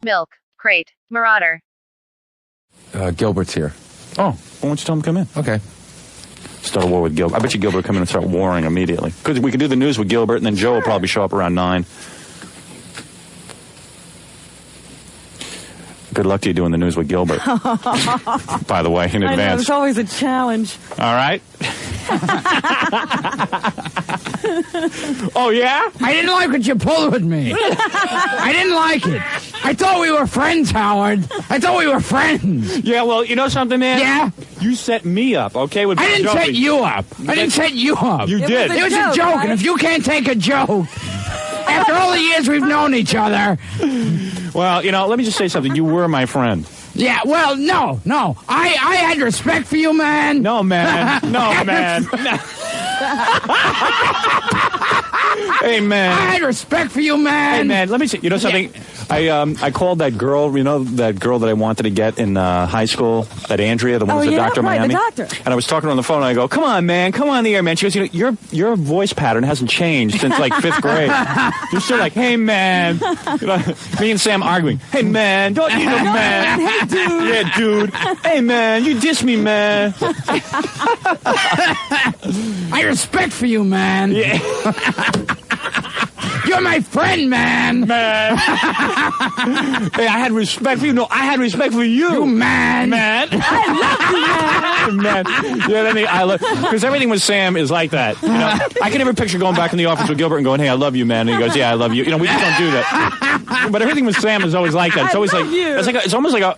Milk Crate Marauder. Gilbert's here. Oh, well, why don't you tell him to come in? Okay. Start a war with Gilbert. I bet you Gilbert will come in and start warring immediately. Because we could do the news with Gilbert, and then Joe will probably show up around 9. Good luck to you doing the news with Gilbert. By the way, in advance. I know, it's always a challenge. All right. Oh, yeah? I didn't like what you pulled with me. I didn't like it. I thought we were friends, Howard. I thought we were friends. Yeah, well, you know something, man? Yeah? You set me up, okay? With I didn't set you up. I didn't set you up. You did. It was a joke, right? And if you can't take a joke, after all the years we've known each other... Well, you know, let me just say something. You were my friend. Yeah, well, no. I had respect for you, man. No, man. No, man. Hey, man. I had respect for you, man. Hey, man, let me see. You know something? Yeah. I called that girl, you know, that girl that I wanted to get in high school, that Andrea, the one who's the doctor in Miami. The doctor. And I was talking to her on the phone, and I go, come on, man, come on the air, man. She goes, you know, your voice pattern hasn't changed since, like, 5th grade. You're still like, hey, man. You know, me and Sam arguing. Hey, man, don't you know, man. Hey, dude. Yeah, dude. Hey, man, you diss me, man. I respect for you, man. Yeah. You're my friend, man. Man. Hey, I had respect for you. No, I had respect for you. You, man. Man. I love you, man. Man. Yeah, I love, because everything with Sam is like that. You know, I can never picture going back in the office with Gilbert and going, hey, I love you, man. And he goes, yeah, I love you. You know, we just don't do that. But everything with Sam is always like that. It's always it's almost like a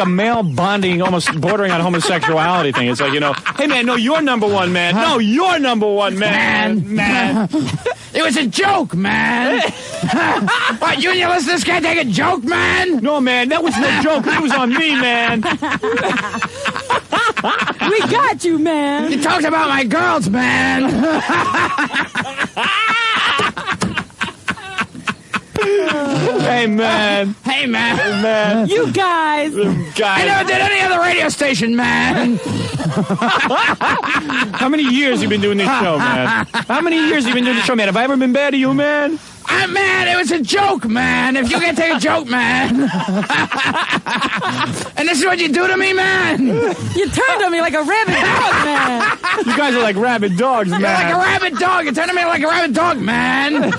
male bonding, almost bordering on homosexuality thing. It's like, you know, hey, man, no, you're number one, man. No, you're number one, man. Man. It was a joke, man. What, you and your listeners can't take a joke, man? No, man, that was no joke. It was on me, man. We got you, man. You talked about my girls, man. Hey, man. Hey, man. Hey, man. You guys. I never did any other radio station, man. How many years have you been doing this show, man? How many years have you been doing this show, man? Have I ever been bad to you, man? Man, it was a joke, man. If you can't take a joke, man. And this is what you do to me, man. You turned on me like a rabid dog, man. You guys are like rabid dogs, man. You're like a rabid dog. You turned on me like a rabid dog, man.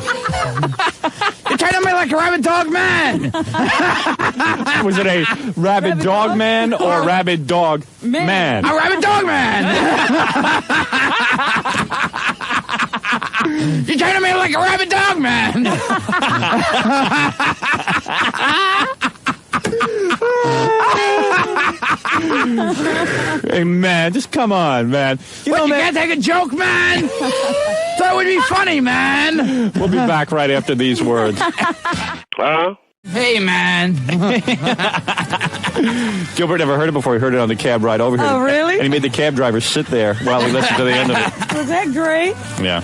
You turned on me like a rabid dog, man. Was it a rabid dog man or a rabid dog man? A rabid dog man. You turned on me like a rabid dog, man. Hey, man, just come on, man. You can't take a joke, man? That would be funny, man. We'll be back right after these words. Hey, man. Gilbert never heard it before. He heard it on the cab ride over here. Oh, really? And he made the cab driver sit there while he listened to the end of it. Was that great? Yeah.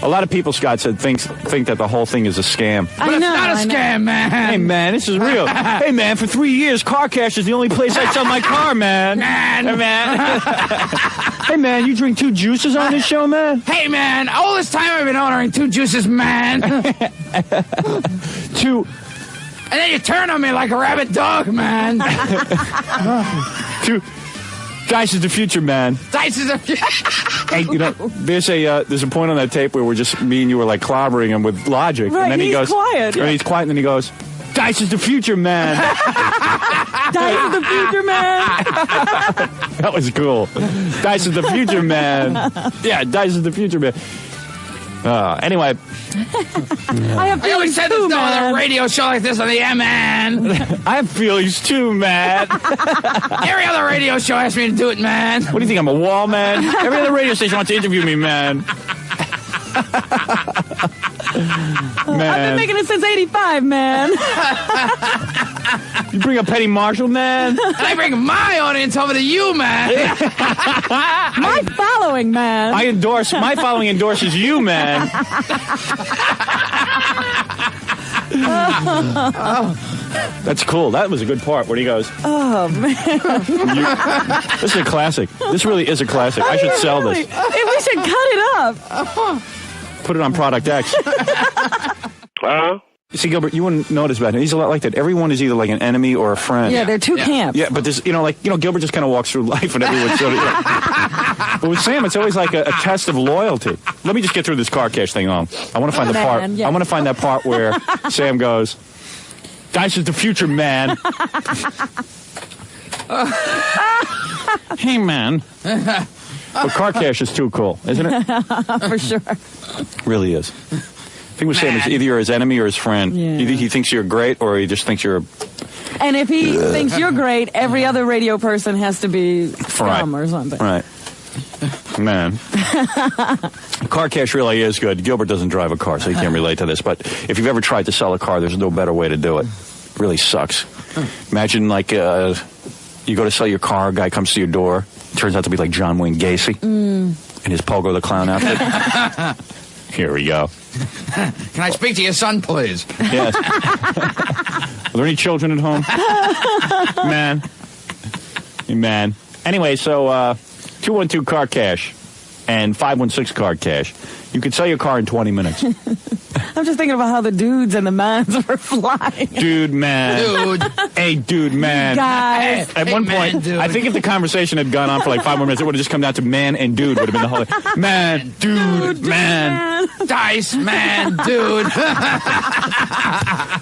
A lot of people, Scott said, think that the whole thing is a scam. But it's not a scam, man. Hey, man, this is real. Hey, man, for 3 years, Car Cash is the only place I sell my car, man. Hey, man. Hey, man, you drink 2 juices on this show, man? Hey, man, all this time I've been ordering 2 juices, man. 2... And then you turn on me like a rabid dog, man. Dice is the future, man. Dice is the future. Hey, you know, there's a point on that tape where we're just, me and you were like clobbering him with logic. Right, and then he goes, quiet. And he's quiet, and then he goes, Dice is the future, man. Dice is the future, man. That was cool. Dice is the future, man. Yeah, Dice is the future, man. Anyway. I have feelings said too, there's no man. other radio show like this on the air, man. I have feelings too, man. Every other radio show asked me to do it, man. What do you think, I'm a wall man? Every other radio station wants to interview me, man. I've been making it since '85, man. You bring a Petty Marshall, man? I bring my audience over to you, man. My following, man. My following endorses you, man. That's cool. That was a good part when he goes, oh, man. This is a classic. This really is a classic. I should sell this. We should cut it up. Put it on Product X. See, Gilbert, you wouldn't notice about him. He's a lot like that. Everyone is either like an enemy or a friend. Yeah, they're two camps. Yeah, but there's, Gilbert just kind of walks through life and everyone's sort of, But with Sam, it's always like a test of loyalty. Let me just get through this car cash thing on. I want to find the part. Yeah. I want to find that part where Sam goes, "Dice is the future, man." Hey, man. But car cash is too cool, isn't it? For sure. Really is. I think with Sam is either you're his enemy or his friend. Yeah. Either he thinks you're great or he just thinks you're And if he thinks you're great, every other radio person has to be scum or something. Right. Man. Car cash really is good. Gilbert doesn't drive a car, so he can't relate to this. But if you've ever tried to sell a car, there's no better way to do it. It really sucks. Imagine, like, you go to sell your car, a guy comes to your door, turns out to be like John Wayne Gacy in his Pogo the Clown outfit. Here we go. Can I speak to your son, please? Yes. Are there any children at home? Man. Anyway, so 212 car cash and 516 car cash. You could sell your car in 20 minutes. I'm just thinking about how the dudes and the mans were flying. Dude, man. Dude. Hey, dude, man. Guys. At one point, dude. I think if the conversation had gone on for like 5 more minutes, it would have just come down to man and dude would have been the whole thing. Man, dude, man. Dice, man, dude.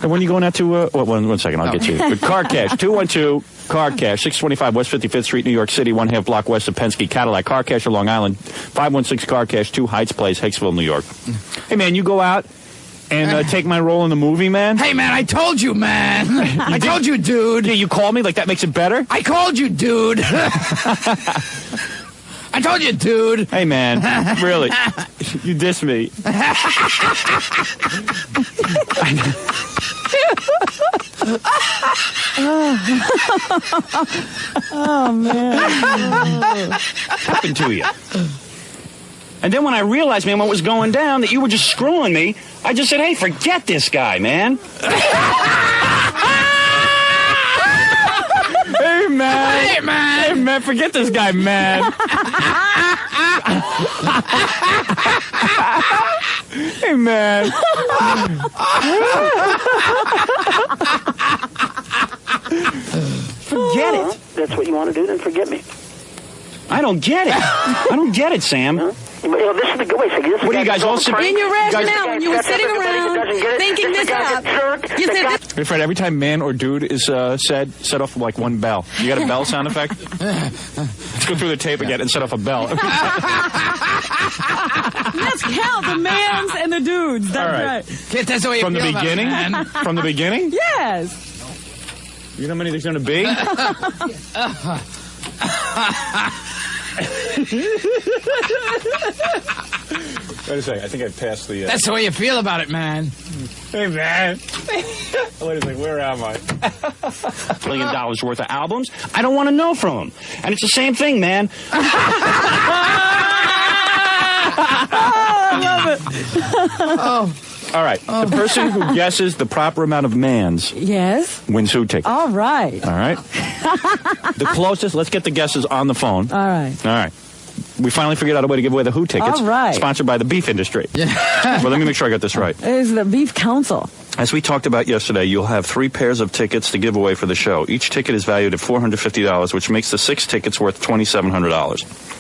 And when are you going out to, one second, I'll get you. But car cash, 212 car cash, 625 West 55th Street, New York City, 1/2 block west of Penske Cadillac. Car cash on Long Island, 516 car cash, 2 Heights Place, Hicksville, New York. Hey, man, you go out and take my role in the movie, man? Hey, man, I told you, man. I told you, dude. Yeah, you called me? Like, that makes it better? I called you, dude. I told you, dude. Hey, man, really, you diss me. Oh, man. Happened to you. And then when I realized, man, what was going down, that you were just screwing me, I just said, hey, forget this guy, man. Hey, man. Hey, man. Hey, man, forget this guy, man. Hey, man. Forget it. That's what you want to do, then forget me. I don't get it. I don't get it, Sam. Huh? Well, this is the way. What are you guys all sitting? In your guys- rationale, when you were sitting around thinking this up, you said this. Hey, Fred, every time man or dude is said, set off like one bell. You got a bell sound effect? Let's go through the tape again and set off a bell. Let's count the mans and the dudes. That's All right. right. That's the way you From the feel about it, beginning? man. From the beginning? Yes. You know how many there's going to be? Wait a second. I think I passed the... That's the way you feel about it, man. Hey, man. Wait a second. Where am I? $1 million worth of albums? I don't want to know from them. And it's the same thing, man. I love it. All right. The person who guesses the proper amount of mans Yes. wins who tickets. All right. All right. The closest, let's get the guesses on the phone. All right. All right. We finally figured out a way to give away the Who tickets. All right. Sponsored by the beef industry. Well, let me make sure I got this right. It is the Beef Council. As we talked about yesterday, you'll have 3 pairs of tickets to give away for the show. Each ticket is valued at $450, which makes the 6 tickets worth $2,700.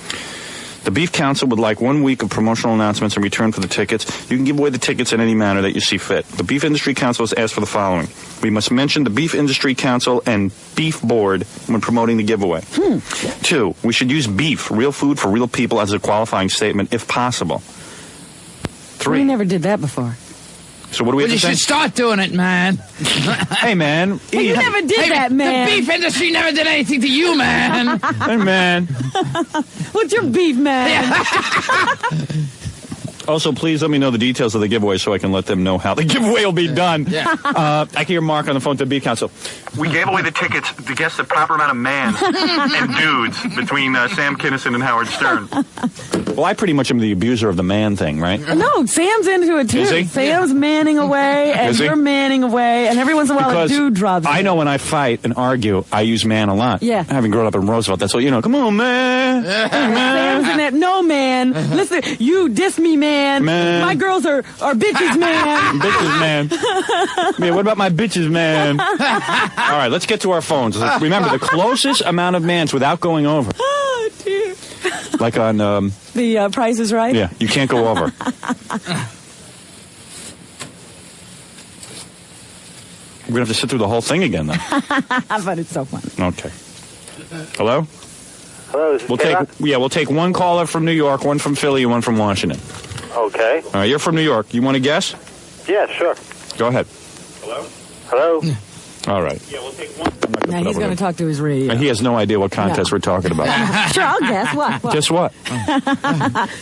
The Beef Council would like 1 week of promotional announcements in return for the tickets. You can give away the tickets in any manner that you see fit. The Beef Industry Council has asked for the following. We must mention the Beef Industry Council and Beef Board when promoting the giveaway. 2, we should use beef, real food for real people, as a qualifying statement, if possible. 3. We never did that before. So what do we Well, have you to say? should start doing it, man. Hey, man. Hey, you never did that, man. The beef industry never did anything to you, man. Hey, man. What's your beef, man? Also, please let me know the details of the giveaway so I can let them know how the giveaway will be done. I can hear Mark on the phone to the Beef Council. We gave away the tickets to guess the proper amount of man and dudes between Sam Kinison and Howard Stern. Well, I pretty much am the abuser of the man thing, right? No, Sam's into it, too. Is he? Sam's manning away, and Is he? you're manning away, and every once in a while Because a dude drops I in. know when I fight and argue, I use man a lot. Yeah. Having grown up in Roosevelt, that's what, come on, man. Hey, man. Sam's in that, no, man. Listen, you diss me, man. man. Man. My girls are bitches, man. Bitches, man. Yeah, what about my bitches, man? All right, let's get to our phones. Remember, the closest amount of mans without going over. Oh, dear. Like on... The Price is Right? Yeah, you can't go over. We're going to have to sit through the whole thing again, then. But it's so fun. Okay. Hello? Hello, We'll take one caller from New York, one from Philly, and one from Washington. Okay. All right, you're from New York. You want to guess? Yeah, sure. Go ahead. Hello? All right. Now he's going to talk to his radio. And he has no idea what contest we're talking about. Sure, I'll guess. What? Guess what?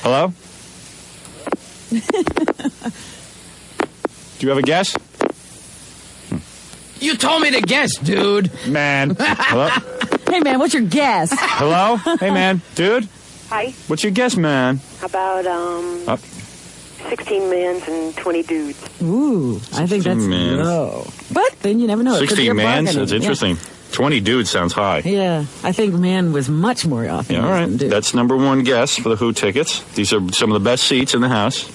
Hello? Do you have a guess? You told me to guess, dude. Man. Hello? Hey, man, what's your guess? Hello? Hey, man. Dude? Hi. What's your guess, man? How about 16 mans and 20 dudes? Ooh, I think that's mans. low. But then you never know. It could be 16 a mans? bargaining. That's interesting. 20 dudes sounds high. Yeah, I think man was much more often. Yeah, all right. than dude. That's number one guess for the Who tickets. These are some of the best seats in the house.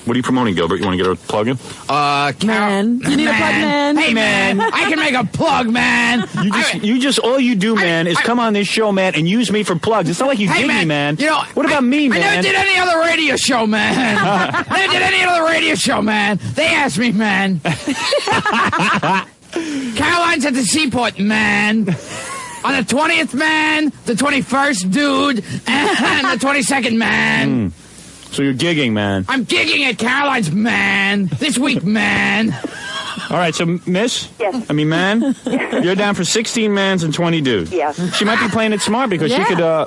What are you promoting, Gilbert? You want to get a plug in? Man. You need a plug, man? Hey, man. I can make a plug, man. All you do, man, is come on this show, man, and use me for plugs. It's not like you dig me, man. You know, what about me, man? I never did any other radio show, man. I never did any other radio show, man. They asked me, man. Caroline's at the Seaport, man. On the 20th, man, the 21st, dude, and the 22nd, man. So you're gigging, man. I'm gigging at Caroline's, man. This week, man. All right, so, miss? Yes. I mean, man? You're down for 16 mans and 20 dudes. Yes. She might be playing it smart because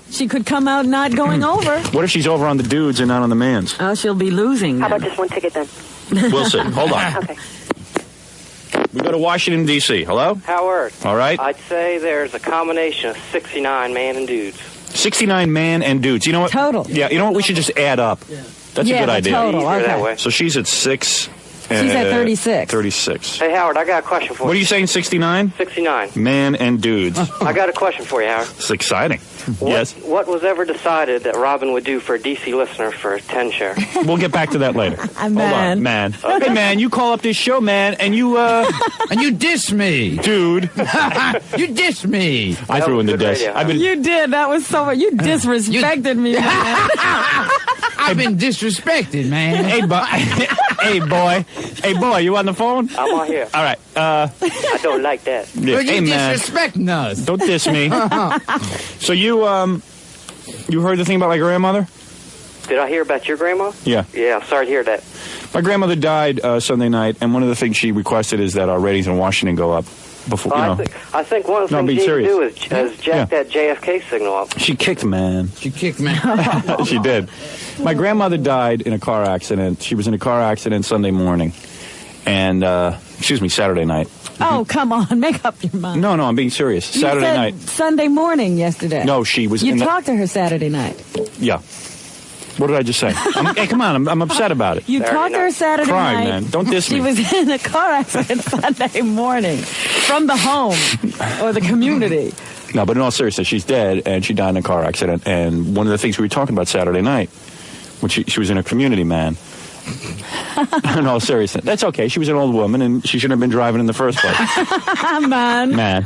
she could come out not going over. What if she's over on the dudes and not on the mans? Oh, she'll be losing. How then. about just one ticket then? We'll see. Hold on. Okay. We go to Washington, D.C. Hello? Howard. All right. I'd say there's a combination of 69 man and dudes. 69 man and dudes. You know what? Total. Yeah, you know what? We should just add up. That's a good idea. Total. Easier that Okay. way. So she's at 6. She's at 36. 36. Hey, Howard, I got a question for you. What are you saying, 69? 69. Man and dudes. I got a question for you, Howard. It's exciting. Yes. What was ever decided that Robin would do for a DC listener for a 10 share? We'll get back to that later. Hold on, man. Hey, man, you call up this show, man, and you, And you diss me. dude. You diss me. I threw in the diss. radio. You did. That was so much. You disrespected me, man. I've been disrespected, man. Hey, boy. Hey, boy, you on the phone? I'm on here. All right. I don't like that. Yeah. Well, Hey, you man. disrespecting us. Don't diss me. So you heard the thing about my grandmother? Did I hear about your grandma? Yeah. Yeah, I'm sorry to hear that. My grandmother died Sunday night, and one of the things she requested is that our ratings in Washington go up. Before, you know. I think one of the No, I'm things being you need to do serious. is jack that JFK signal up. She kicked, man. She kicked me. She did. My grandmother died in a car accident. She was in a car accident Sunday morning. And, Saturday night. Oh, come on. Make up your mind. No, I'm being serious. You Saturday said night. Sunday morning yesterday. No, she was You in talked to her Saturday night. Yeah. What did I just say? Hey, come on. I'm upset about it. You talked to her Saturday Cry, night. man. Don't diss She me. was in a car accident Sunday morning from the home or the community. No, but in all seriousness, she's dead, and she died in a car accident. And one of the things we were talking about Saturday night, when she was in a community, man. In all seriousness, that's okay. She was an old woman, and she shouldn't have been driving in the first place. Man.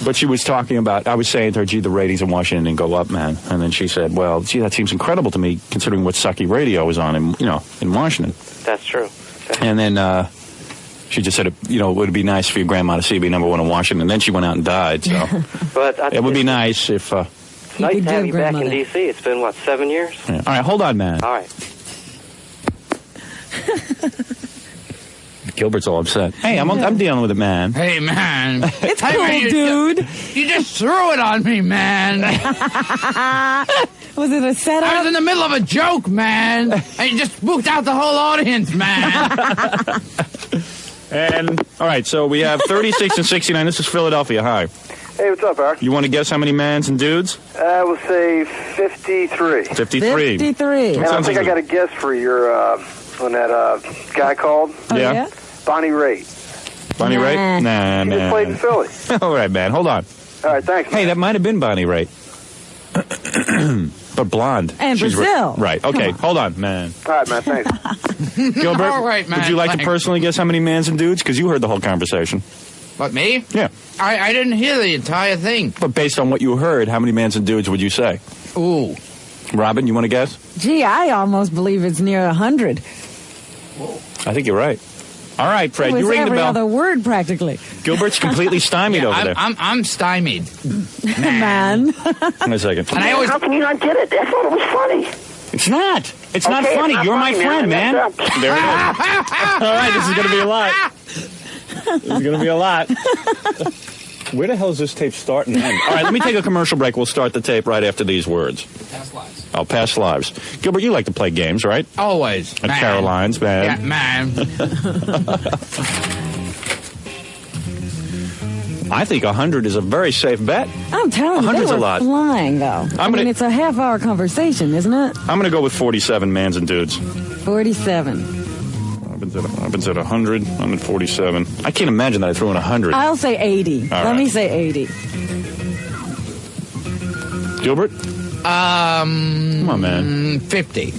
But she was talking about, I was saying to her, gee, the ratings in Washington didn't go up, man. And then she said, well, gee, that seems incredible to me, considering what sucky radio was on in Washington. That's true. And then she just said, it would be nice for your grandma to see you be number one in Washington. And then she went out and died. So But it would be nice if. It's nice to have you back in D.C. It's been, 7 years? Yeah. All right, hold on, man. All right. Gilbert's all upset. Hey, I'm dealing with it, man. Hey, man. It's cool, dude. You just threw it on me, man. Was it a setup? I was in the middle of a joke, man. And you just spooked out the whole audience, man. And, all right, so we have 36 and 69. This is Philadelphia. Hi. Hey, what's up, Eric? You want to guess how many mans and dudes? We'll say 53. 53. 53. And I think I got a guess for your, when that guy called. Oh, yeah? Bonnie Raitt. Bonnie Nah. Raitt? Nah, She man. just played in Philly. All right, man. Hold on. All right, thanks. Hey, that might have been Bonnie Raitt. But blonde. And She's Brazil. Right. Okay. Hold on, man. All right, man. Thanks. Gilbert, All right, man. would you like to personally guess how many mans and dudes? Because you heard the whole conversation. What, me? Yeah. I didn't hear the entire thing. But based on what you heard, how many mans and dudes would you say? Ooh. Robin, you want to guess? Gee, I almost believe it's near 100. I think you're right. All right, Fred, It was you ring the every bell. other word, practically. Gilbert's completely stymied over there. I'm stymied. Man. Hang on a second. And I always... How can you not get it? I thought it was funny. It's not. It's not Okay, funny. it's not You're my funny, friend, man. man. There it is. All right, this is going to be a lot. This is going to be a lot. Where the hell is this tape start and end? All right, let me take a commercial break. We'll start the tape right after these words. Past lives. Oh, past lives. Gilbert, you like to play games, right? Always. At man. Caroline's, man. Yeah, man. I think 100 is a very safe bet. I'm telling you, they 100's a were lot. flying, though. I mean, it's a half-hour conversation, isn't it? I'm going to go with 47 mans and dudes. 47. I've been at 100, 147. I can't imagine that I threw in 100. I'll say 80. All Let right. me say 80. Gilbert? Come on, man. 50.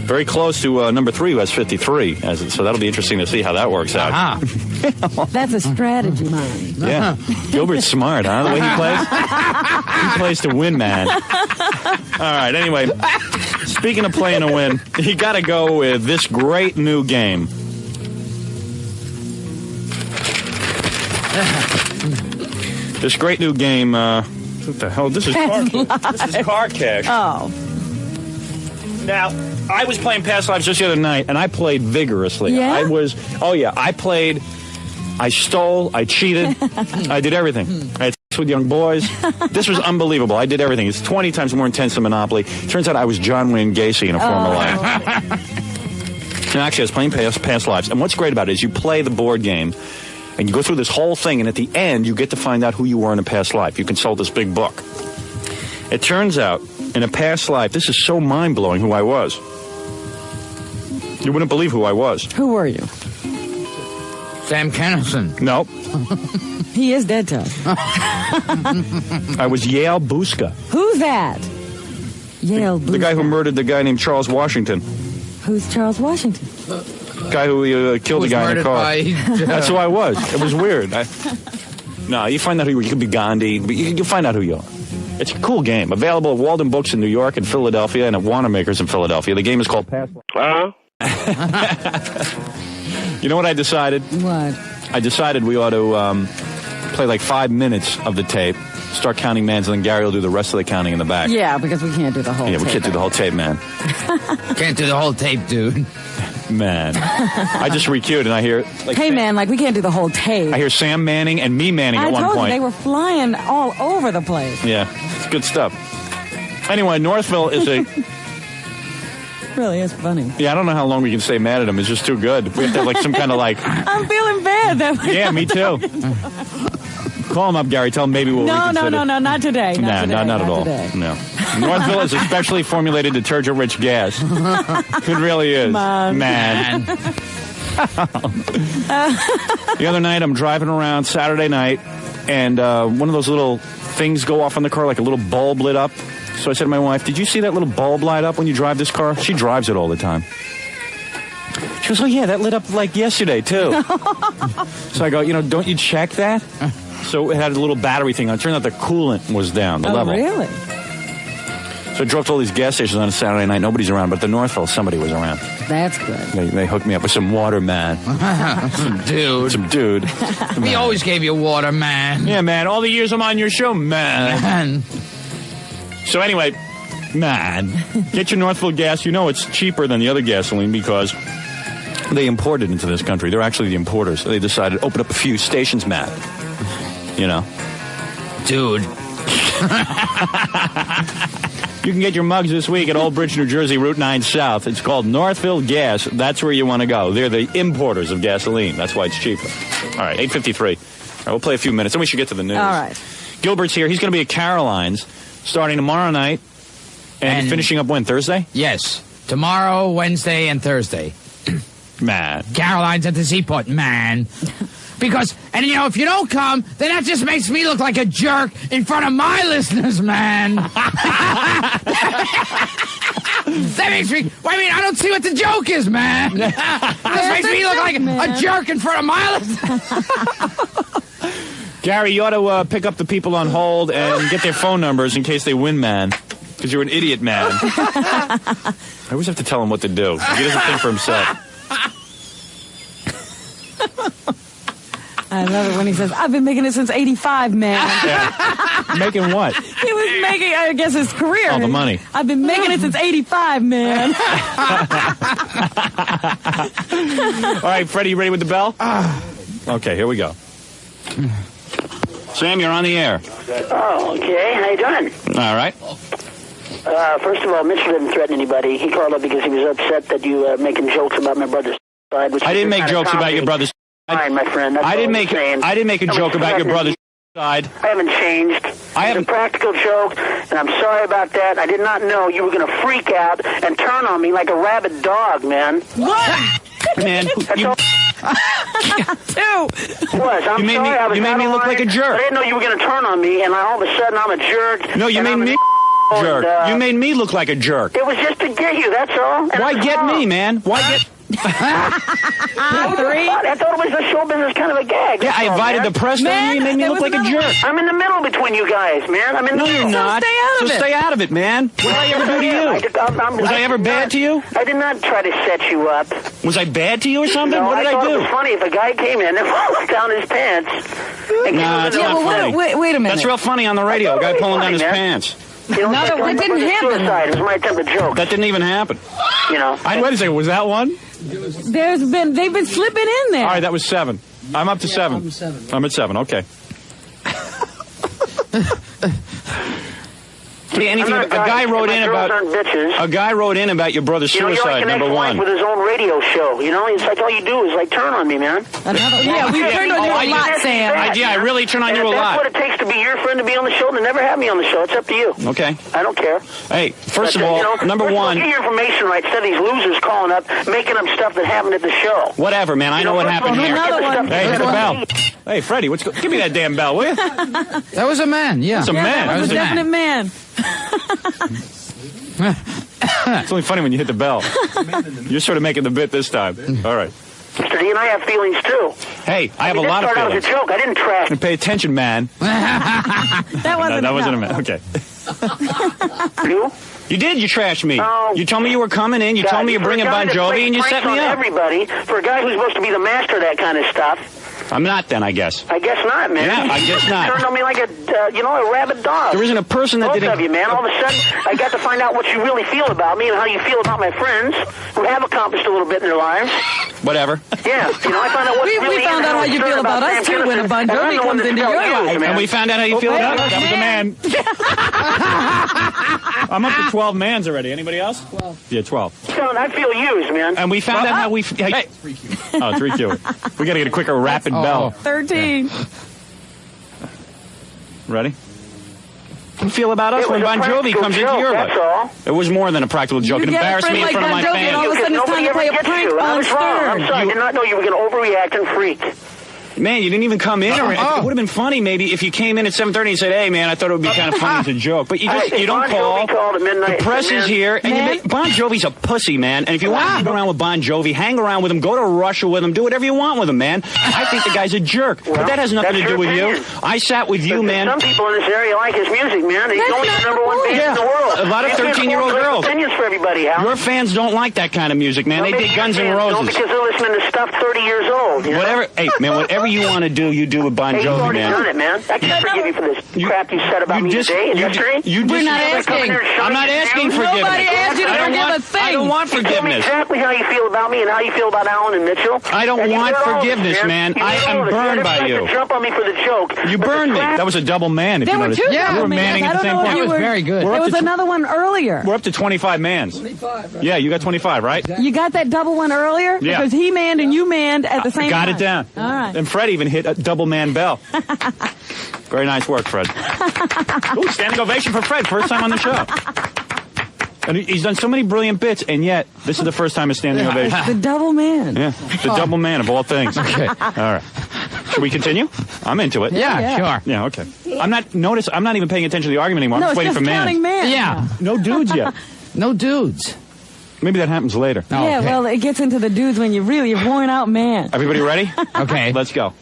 Very close to number 3, who has 53. So that'll be interesting to see how that works out. That's a strategy, man. Yeah. Gilbert's smart, huh? The way he plays? He plays to win, man. All right, anyway. Speaking of playing to win, you got to go with this great new game. This great new game, what the hell? This is Car Cash. Oh. Now, I was playing Past Lives just the other night, and I played vigorously. Yeah? I played, I stole, I cheated, I did everything. I had sex with young boys. This was unbelievable. I did everything. It's 20 times more intense than Monopoly. Turns out I was John Wayne Gacy in a former life. And actually, I was playing Past Lives. And what's great about it is you play the board game, and you go through this whole thing, and at the end, you get to find out who you were in a past life. You consult this big book. It turns out, in a past life, this is so mind-blowing who I was. You wouldn't believe who I was. Who were you? Sam Kinison. No. He is dead to us. I was Yale Buska. Who's that? Yale The guy who murdered the guy named Charles Washington. Who's Charles Washington? Guy who killed a guy in a car. That's who I was. It was weird. No, you find out who you are. You could be Gandhi. But you'll find out who you are. It's a cool game. Available at Walden Books in New York and Philadelphia and at Wanamaker's in Philadelphia. The game is called Past Lives. You know what I decided? What? I decided we ought to play like 5 minutes of the tape, start counting mans, and then Gary will do the rest of the counting in the back. Yeah, because we can't do the whole tape. Yeah, we can't do the whole tape, man. Can't do the whole tape, dude. Man. I just re-queued and I hear... Like, hey, man, like we can't do the whole tape. I hear Sam Manning and me Manning at one I told point. you, they were flying all over the place. Yeah, it's good stuff. Anyway, Northville is a... Really is funny. Yeah, I don't know how long we can stay mad at him. It's just too good. We have to have like some kind of like... I'm feeling bad. Yeah, me too. Call him up, Gary. Tell him maybe we'll reconsider. No, not today. Nah, not at all. Today. No. Northville is a specially formulated detergent-rich gas. It really is. Man. The other night, I'm driving around Saturday night, and one of those little things go off on the car, like a little bulb lit up. So I said to my wife, did you see that little bulb light up when you drive this car? She drives it all the time. She goes, oh, yeah, that lit up like yesterday, too. So I go, don't you check that? So it had a little battery thing on. It turned out the coolant was down, the level. Really? So I drove to all these gas stations on a Saturday night. Nobody's around, but at the Northville, somebody was around. That's good. They hooked me up with some water, man. Some dude. We always gave you water, man. Yeah, man. All the years I'm on your show, man. So anyway, man, get your Northville gas. You know it's cheaper than the other gasoline because they import it into this country. They're actually the importers. They decided to open up a few stations, Matt. Dude. You can get your mugs this week at Old Bridge, New Jersey, Route 9 South. It's called Northville Gas. That's where you want to go. They're the importers of gasoline. That's why it's cheaper. All right, 8:53. All right, we'll play a few minutes, and we should get to the news. All right. Gilbert's here. He's going to be at Caroline's starting tomorrow night and finishing up when? Thursday? Yes. Tomorrow, Wednesday, and Thursday. Man. Caroline's at the Seaport, man. And you know, if you don't come, then that just makes me look like a jerk in front of my listeners, man. That makes me, I mean, I don't see what the joke is, man. This makes me look like a jerk in front of my listeners. Gary, you ought to pick up the people on hold and get their phone numbers in case they win, man. Because you're an idiot, man. I always have to tell him what to do. He doesn't think for himself. I love it when he says, I've been making it since 85, man. Yeah. Making what? He was making, I guess, his career. Oh, the money. I've been making it since 85, man. All right, Freddie, you ready with the bell? Okay, here we go. Sam, you're on the air. Oh, okay. How you doing? All right. First of all, Mitchell didn't threaten anybody. He called up because he was upset that you were making jokes about my brother's side. Which I didn't make jokes about your brother's side, my friend. That's I didn't make a joke about your brother's side. I haven't changed. It's a practical joke, and I'm sorry about that. I did not know you were going to freak out and turn on me like a rabid dog, man. What? Man, you made me look like a jerk. I didn't know you were going to turn on me, and all of a sudden I'm a jerk. No, you made me jerk. You made me look like a jerk. It was just to get you, that's all. And why get me, man? Why get... I thought it was the show business kind of a gag. Yeah, I invited the press, and you made me look like a jerk. I'm in the middle between you guys, man. I'm in the middle. No, you're not. So stay out of it, man. What did I ever do to you? Was I ever bad to you? I did not try to set you up. Was I bad to you or something? No, what did I do? It was funny if a guy came in and pulled down his pants. Nah, that's not funny. Wait a minute. That's real funny on the radio. A guy pulling down his pants. You know, it didn't happen. Suicide. It was my attempt at joke. That didn't even happen. You know. Wait a second. Was that one? They've been slipping in there. All right, that was 7. I'm up to 7. I'm at 7. Okay. A guy wrote in about your brother's suicide. Number 1. With his own radio show, you know, it's like all you do is like turn on me, man. Yeah, we turned on you a lot, Sam. I really turn on you a lot. That's what it takes to be your friend to be on the show. To never have me on the show. It's up to you. Okay. I don't care. Hey, first of all, number 1. Get your information right. Instead of these losers calling up, making up stuff that happened at the show. Whatever, man. I know what happened here. Hey, hit the bell. Hey, Freddie, give me that damn bell, will you? That was a man, yeah. That's a man. That was a definite man. It's only funny when you hit the bell. You're sort of making the bit this time. All right. Mr. D and I have feelings, too. Hey, I have a lot of feelings. That was a joke. I didn't trash. Pay attention, man. That wasn't a man. Okay. You? You did. You trashed me. You told me you were coming in. You told me you're bringing Bon Jovi, and you set me up. Everybody, for a guy who's supposed to be the master of that kind of stuff. I'm not then, I guess. I guess not, man. Yeah, I guess not. You turned on me like a rabid dog. There isn't a person that didn't... Both of you, man. All of a sudden, I got to find out what you really feel about me and how you feel about my friends who have accomplished a little bit in their lives. Whatever. Yeah, I found out what you really we found out how you feel about us, too, when a Bon Jovi comes into your life. And we found out how you feel about us. That was a man. I'm up to 12 mans already. Anybody else? 12. Yeah, 12. Son, I feel used, man. And we found out how we... Hey. 3Q. Oh, 3Q. We got to get a quicker rapid bell. 13. Ready? How you feel about us when Bon Jovi comes into your life? It was more than a practical joke. It embarrassed me in front of my fans. All of a sudden it's time to play a prank on Stern. I'm sorry. I did not know you were going to overreact and freak. Man, you didn't even come in. It would have been funny maybe if you came in at 7:30 and said, "Hey, man, I thought it would be kind of funny as a joke." But you don't call. The press is here, and Bon Jovi's a pussy, man. And if you want to hang around with Bon Jovi, hang around with him. Go to Russia with him. Do whatever you want with him, man. I think the guy's a jerk, but that has nothing to do with you. I sat with you, man. Some people in this area like his music, man. He's only the #1 band in the world. A lot of 13-year-old girls. Opinions for everybody, Hal. Your fans don't like that kind of music, man. They dig Guns N' Roses. Because they're listening to stuff 30 years old. Whatever, hey, man. Whatever you want to do, you do with Bon Jovi, you've already man. done it, man. I can't forgive you for this crap you said about me today in history. We're not asking. I'm not asking forgiveness. Nobody asked you to forgive a thing. I don't want forgiveness. Tell me exactly how you feel about me and how you feel about Alan and Mitchell. I don't want forgiveness, man. I am burned by you. Jump on me for the joke. You burned me. That was a double man, if you noticed. There were 2 you were manning at the same point. That was very good. There was another one earlier. We're up to 25 mans. 25, right? Yeah, you got 25, right? You got that double one earlier? Yeah. Because he manned and you manned at the same time. Got it down. All right. And Fred even hit a double man bell. Very nice work, Fred. Ooh, standing ovation for Fred. First time on the show. And he's done so many brilliant bits, and yet this is the first time a standing ovation. The double man. Yeah, the double man of all things. Okay. All right. Should we continue? I'm into it. Yeah, sure. Yeah, okay. I'm not even paying attention to the argument anymore. I'm just waiting for counting man. Yeah. No dudes yet. No dudes. Maybe that happens later. Oh, Yeah, okay. well, it gets into the dudes when you're worn out man. Everybody ready? Okay. Let's go.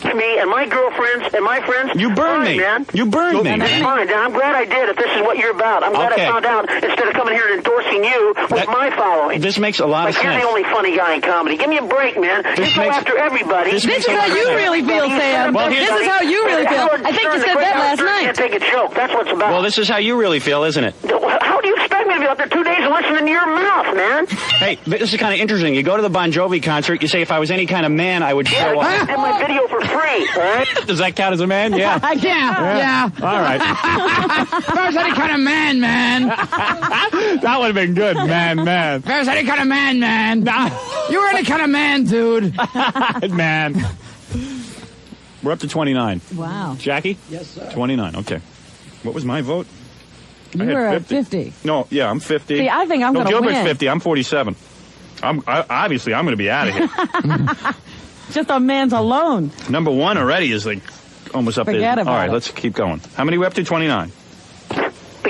Me and my girlfriends and my friends. You burned me. Man. You burned me. That's fine. And I'm glad I did if this is what you're about. I'm glad I found out instead of coming here and endorsing you with my following. This makes a lot of sense. You're the only funny guy in comedy. Give me a break, man. You go after everybody. This is how you really feel, Sam. Well, this is how you really feel. I think you said that last night. Can't take a joke. That's what it's about. Well, this is how you really feel, isn't it? How do you expect me to be out there 2 days and listening to your mouth, man? Hey, this is kind of interesting. You go to the Bon Jovi concert, you say, if I was any kind of man, I would show up. I did my video for free, all right? Does that count as a man? Yeah. Yeah. All right. If I was any kind of man. That would have been good, man. If I was any kind of man. You were any kind of man, dude. Man. We're up to 29. Wow. Jackie? Yes, sir. 29, okay. What was my vote? You were at 50. No, yeah, I'm 50. See, I think I'm going to win. Gilbert's 50. I'm 47. Obviously, I'm going to be out of here. Just on man's alone. Number one already is like almost up there. Forget about All right, it. let's keep going. How many are we up to? 29. The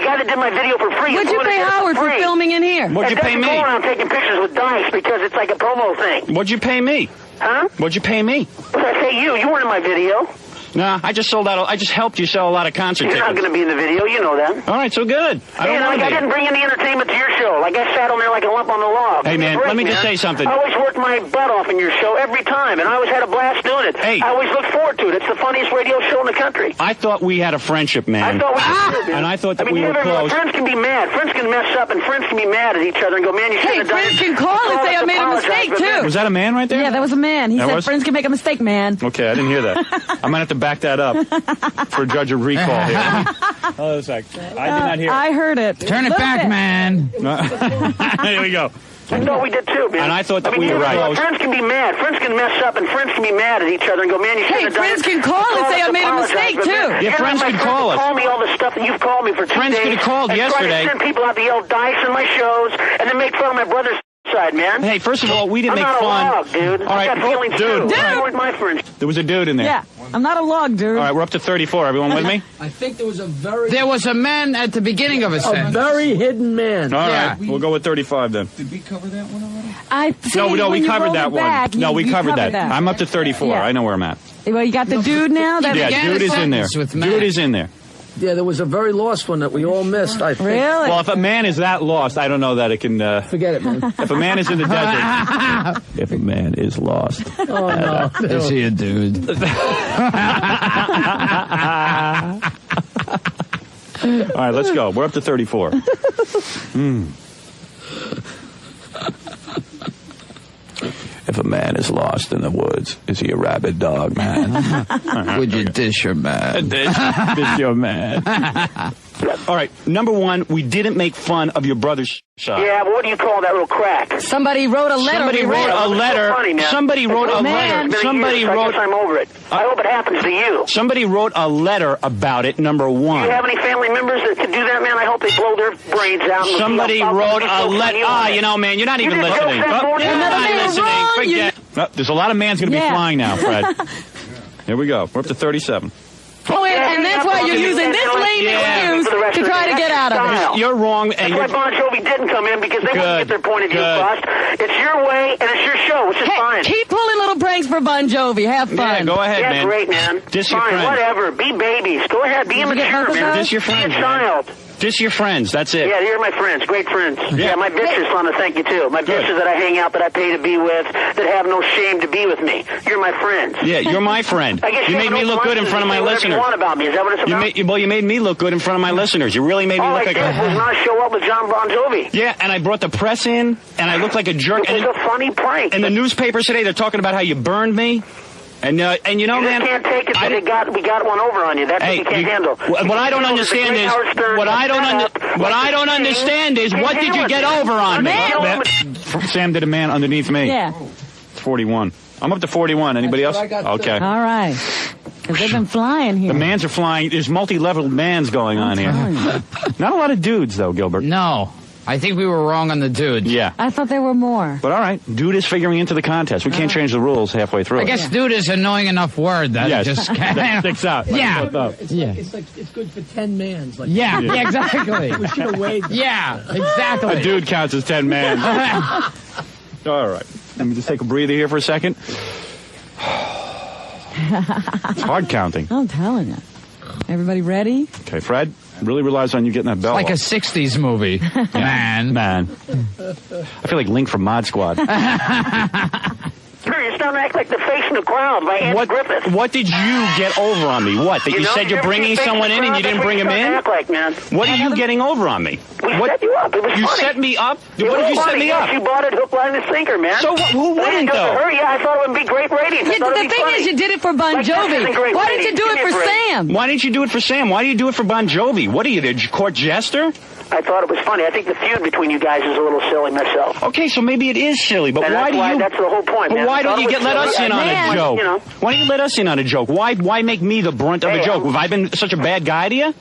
guy that did my video for free. What'd you pay Howard for filming in here? What'd you pay me? Go around taking pictures with dice because it's like a promo thing. What'd you pay me? Huh? What'd you pay me? What did I pay you? You weren't in my video. Nah, I just helped you sell a lot of concert You're tickets. not going to be in the video. You know that. All right, so good. I didn't bring any entertainment to your show. Like I sat on there like a lump on the log. Hey, man, let me just say something. I always worked my butt off in your show every time, and I always had a blast doing it. Hey. I always look forward to it. It's the funniest radio show in the country. I thought we had a friendship, man. I thought we did, man. And I thought that we were close. Friends can be mad. Friends can mess up, and friends can be mad at each other and go, man, you shouldn't have done it. Friends can call and say I made a mistake, too. Was that a man right there? Yeah, that was a man. He That said was? friends can make a mistake, man. Okay, I didn't hear that. I might have to back that up for Judge of Recall here. Hold on a sec. I did not hear it. I heard it. Turn it back, man. Here we go. No, we did too, man. And I thought that we were right. Friends can be mad. Friends can mess up, and friends can be mad at each other and go, man, you shouldn't have done it. friends can call and say I made a mistake, too. Yeah, friends can call us. Call me all the stuff that you've called me for 2 days. Friends could have called yesterday. Try to send people out to yell dice in my shows and then make fun of my brother's side, man. Hey, first of all, we didn't make I'm fun. not a log, dude. All right, I got feelings dude. too. I weren't my friends. There was a dude in there. Yeah, I'm not a log, dude. All right, we're up to 34. Everyone with me? I think there was a very... There was a man at the beginning of a sentence. very hidden man. All Yeah. right, we'll go with 35 then. Did we cover that one already? No, we covered that one. No, we covered that. I'm I'm up to 34. Yeah. I know where I'm at. Well, you got the dude now? That Yeah, began dude a is in there. sentence with man. Dude is in there. Yeah, there was a very lost one that we all missed, I think. Really? Well, if a man is that lost, I don't know that it can... Forget it, man. if a man is in the desert... if a man is lost... Oh, no. Is he a dude? All right, let's go. We're up to 34. If a man is lost in the woods, is he a rabid dog, man? Would you dish your man? Dish your man. All right, number one, we didn't make fun of your brother's shot. Yeah, but what do you call that little crack? Somebody wrote a letter. Somebody wrote a letter. So funny, man. Somebody wrote a Man. letter. Somebody I wrote. guess I'm over it. I hope it happens to you. Somebody wrote a letter about it. Number Do one. you have any family members that could do that, man? I hope they blow their brains out. and Somebody I'll wrote be a so letter. funny. You know, man, you're not You even did listening. jokes that morning? You're Another not man listening. wrong. Forget. There's a lot of man's going to be Yeah. flying now, Fred. Here we go. We're up to 37. Oh, and that's why you're using this lame excuse to try to get out of it. You're wrong, and That's why Bon Jovi didn't come in because they wouldn't get their point of view across. It's your way and it's your show, which is fine. Keep pulling little pranks for Bon Jovi. Have fun. Yeah, go ahead, Yeah, man. great, man. Diss your Fine, friends. whatever. Be babies. Go ahead. Be immature, man. Diss your friends, Be a man. child. Diss your friends. That's it. Yeah, you're my friends. Great friends. Yeah, my bitches want to thank you, too. My bitches that I hang out, that I pay to be with, that have no shame to be with me. You're my friends. Yeah, you're my friend. I guess You made me look good in front of my listeners. listeners. What you want about me? Is that what it's about? You made me look good in front of my listeners. You really made me All look I like did was a... not show up with John Bon Jovi. Yeah, and I brought the press in, and I looked like a jerk. It was a funny prank. And the newspapers today, they're talking about how you burned me. And you know, You man, just can't take it, but we got one over on you. That's what you can't handle. What I don't understand is what I don't understand is what did you get over on me? Sam did a man underneath me. Yeah. It's 41. I'm up to 41. Anybody else? Okay. All right. Because they've been flying here. The mans are flying. There's multi-leveled mans going on here. Not a lot of dudes, though, Gilbert. No. I think we were wrong on the dude. Yeah. I thought there were more. But all right, dude is figuring into the contest. We can't change the rules halfway through. I guess dude is an annoying enough word that it just that sticks out. Yeah. It's good for 10 mans. Like Yeah, exactly. We should have weighed. Yeah, exactly. A dude counts as 10 men. All right. Let me just take a breather here for a second. It's hard counting. I'm telling you. Everybody ready? Okay, Fred really relies on you getting that bell Like a off. 60s movie. Man. I feel like Link from Mod Squad. You're starting to act like the face in the crowd by Andy Griffith. What did you get over on me? What? That you said you're bringing someone in and you didn't bring him in? Act like, man. What are you getting over on me? We set you up. It was You funny. set me up? It What was did you set funny. me Yes, up? you bought it hook, line, and sinker, man. So who wouldn't, though? Yeah, I thought it would be great ratings. I thought The it'd be thing funny. is, you did it for Bon Like, this Jovi. isn't great Why didn't you ratings. do it Give me for a break. Sam? Why didn't you do it for Sam? Why do you do it for Bon Jovi? What are you, the court jester? I thought it was funny. I think the feud between you guys is a little silly myself. Okay, so maybe it is silly, but And why do you... That's the whole point, But man. why I don't thought you it was let us silly. in on a joke? You know. Why don't you let us in on a joke? Why make me the brunt of a Hey, joke? Have I been such a bad guy to you?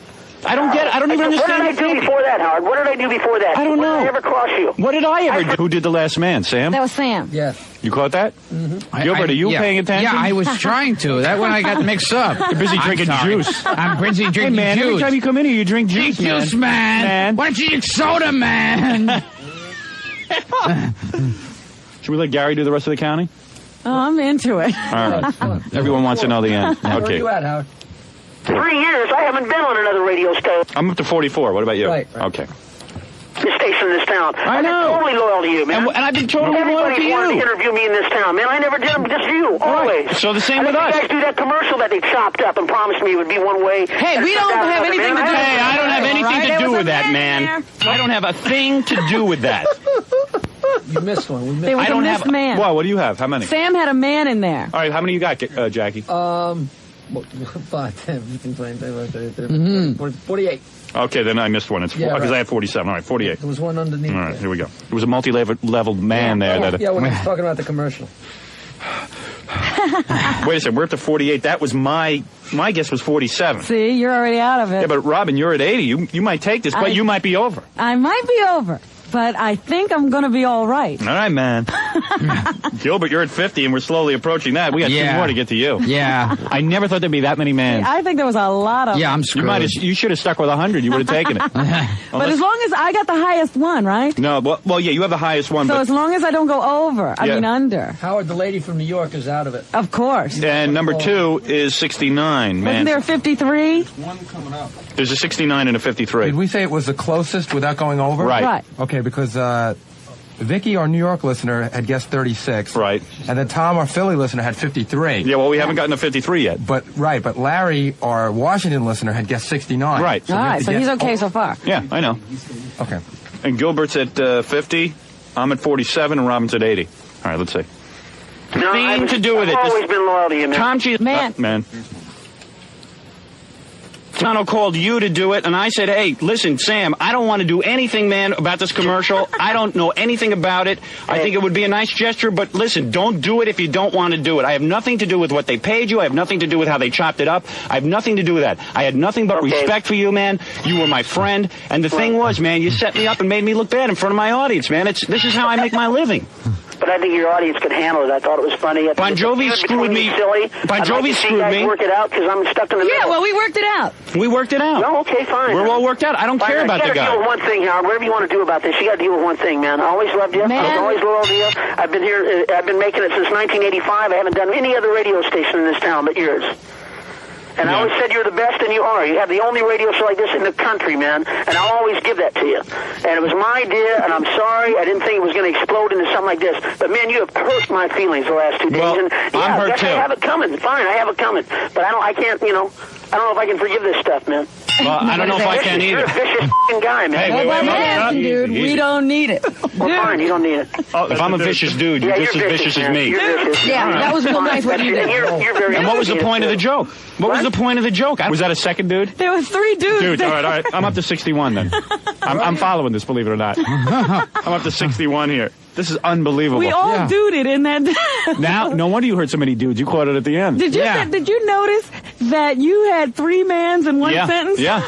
I don't get it. I don't even understand. What did I do before that, Howard? What did I do before that? I don't know. When did I ever cross you? What did I ever do? Who did the last man, Sam? That was Sam. Yeah. You caught that? Gilbert, are you paying attention? Yeah, I was trying to. That one I got mixed up. You're busy drinking juice. I'm busy drinking Hey, man, juice. every time you come in here, you drink juice, Juice, man. Why don't you drink soda, man? Should we let Gary do the rest of the counting? Oh, I'm into it. All right. Everyone wants to know the end. Where are Okay. you at, Howard? 3 years. I haven't been on another radio station. I'm up to 44. What about you? Right. Okay. This station in this town. I I've know. been totally loyal to you, man. And I've been totally loyal to Everybody wanted to you. interview me in this town, man. I never did them, just you, always. Right. So the same I with think us. You guys do that commercial that they chopped up and promised me it would be one way. Hey, we don't have anything to do with Hey, I don't have anything Right, to there do was a with that, man man. I don't have a thing to do with that. You missed one. We missed There was I don't a missed have. man. Well, what do you have? How many? Sam had a man in there. All right, how many you got, Jackie? 5, 10, 15, 20, 30, 40, 48. Okay, then I missed one. It's because right. I had 47. All right, 48. There was one underneath. All right, there. here we go. There was a multi-leveled man there. Yeah. That, Yeah, when I was talking about the commercial. Wait a second, we're up to 48. That was my guess was 47. See, you're already out of it. Yeah, but Robin, you're at 80. You might take this, but you might be over. I might be over, but I think I'm going to be all right. All right, man. Gilbert, you're at 50, and we're slowly approaching that. We got 2 more to get to you. Yeah. I never thought there'd be that many men. I think there was a lot of Yeah, I'm screwed. You should have stuck with 100. You would have taken it. But as long as I got the highest one, right? No, well, yeah, you have the highest one, So but as long as I don't go over, I Yeah. mean under. Howard, the lady from New York, is out of it. Of course. and number 2 is 69. Wasn't Man, there 53? there's a 69 and a 53. Did we say it was the closest without going over? Right. Right. Okay, because Vicky, our New York listener, had guessed 36. Right. And then Tom, our Philly listener, had 53. Yeah, well, we haven't gotten to 53 yet. But Larry, our Washington listener, had guessed 69. Right. we All have right, to so guess- he's okay so far. Yeah, I know. Okay. And Gilbert's at 50. I'm at 47, and Robin's at 80. All right, let's see. No, Nothing to do with it. I've always been loyal to you, man. Tom G. Man. Man. Tano called you to do it, and I said, hey, listen, Sam, I don't want to do anything, man, about this commercial. I don't know anything about it. I think it would be a nice gesture, but listen, don't do it if you don't want to do it. I have nothing to do with what they paid you. I have nothing to do with how they chopped it up. I have nothing to do with that. I had nothing but respect for you, man. You were my friend, and the thing was, man, you set me up and made me look bad in front of my audience, man. This is how I make my living. But I think your audience could handle it. I thought it was funny. Bon Jovi screwed me. Silly. Bon I'd like Jovi to see screwed you guys me. Work it out because I'm stuck in the middle. Yeah, well, we worked it out. We worked it out. No, okay, fine. We're all worked out. I don't care about the You got to guy. deal with one thing, Howard. Whatever you want to do about this, you got to deal with one thing, man. I always loved you. Man. I was always loyal to you. I've been here. I've been making it since 1985. I haven't done any other radio station in this town but yours. And I always said you're the best, and you are. You have the only radio show like this in the country, man. And I'll always give that to you. And it was my idea, and I'm sorry. I didn't think it was going to explode into something like this. But, man, you have hurt my feelings the last 2 days. Well, and, yeah, I'm hurt, I guess too. I have it coming. Fine, I have it coming. But I can't, I don't know if I can forgive this stuff, man. Well, I don't know if I can You're either. a vicious guy, man. Hey, Well, wait, by man, easy, dude, easy. we don't need it. Well, fine, you don't need it. Oh, if I'm a vicious dude, you're just as vicious as man. me. You're vicious. Yeah, that was real nice what you did. You're very And what was the vicious, point of the joke? What was the point of the joke? Was that a second dude? There was 3 dudes. Dude, there. all right. I'm up to 61 then. I'm following this, believe it or not. I'm up to 61 here. This is unbelievable. We all duded in that. Now, no wonder you heard so many dudes. You caught it at the end. Did you notice that you had 3 mans in one sentence? Yeah.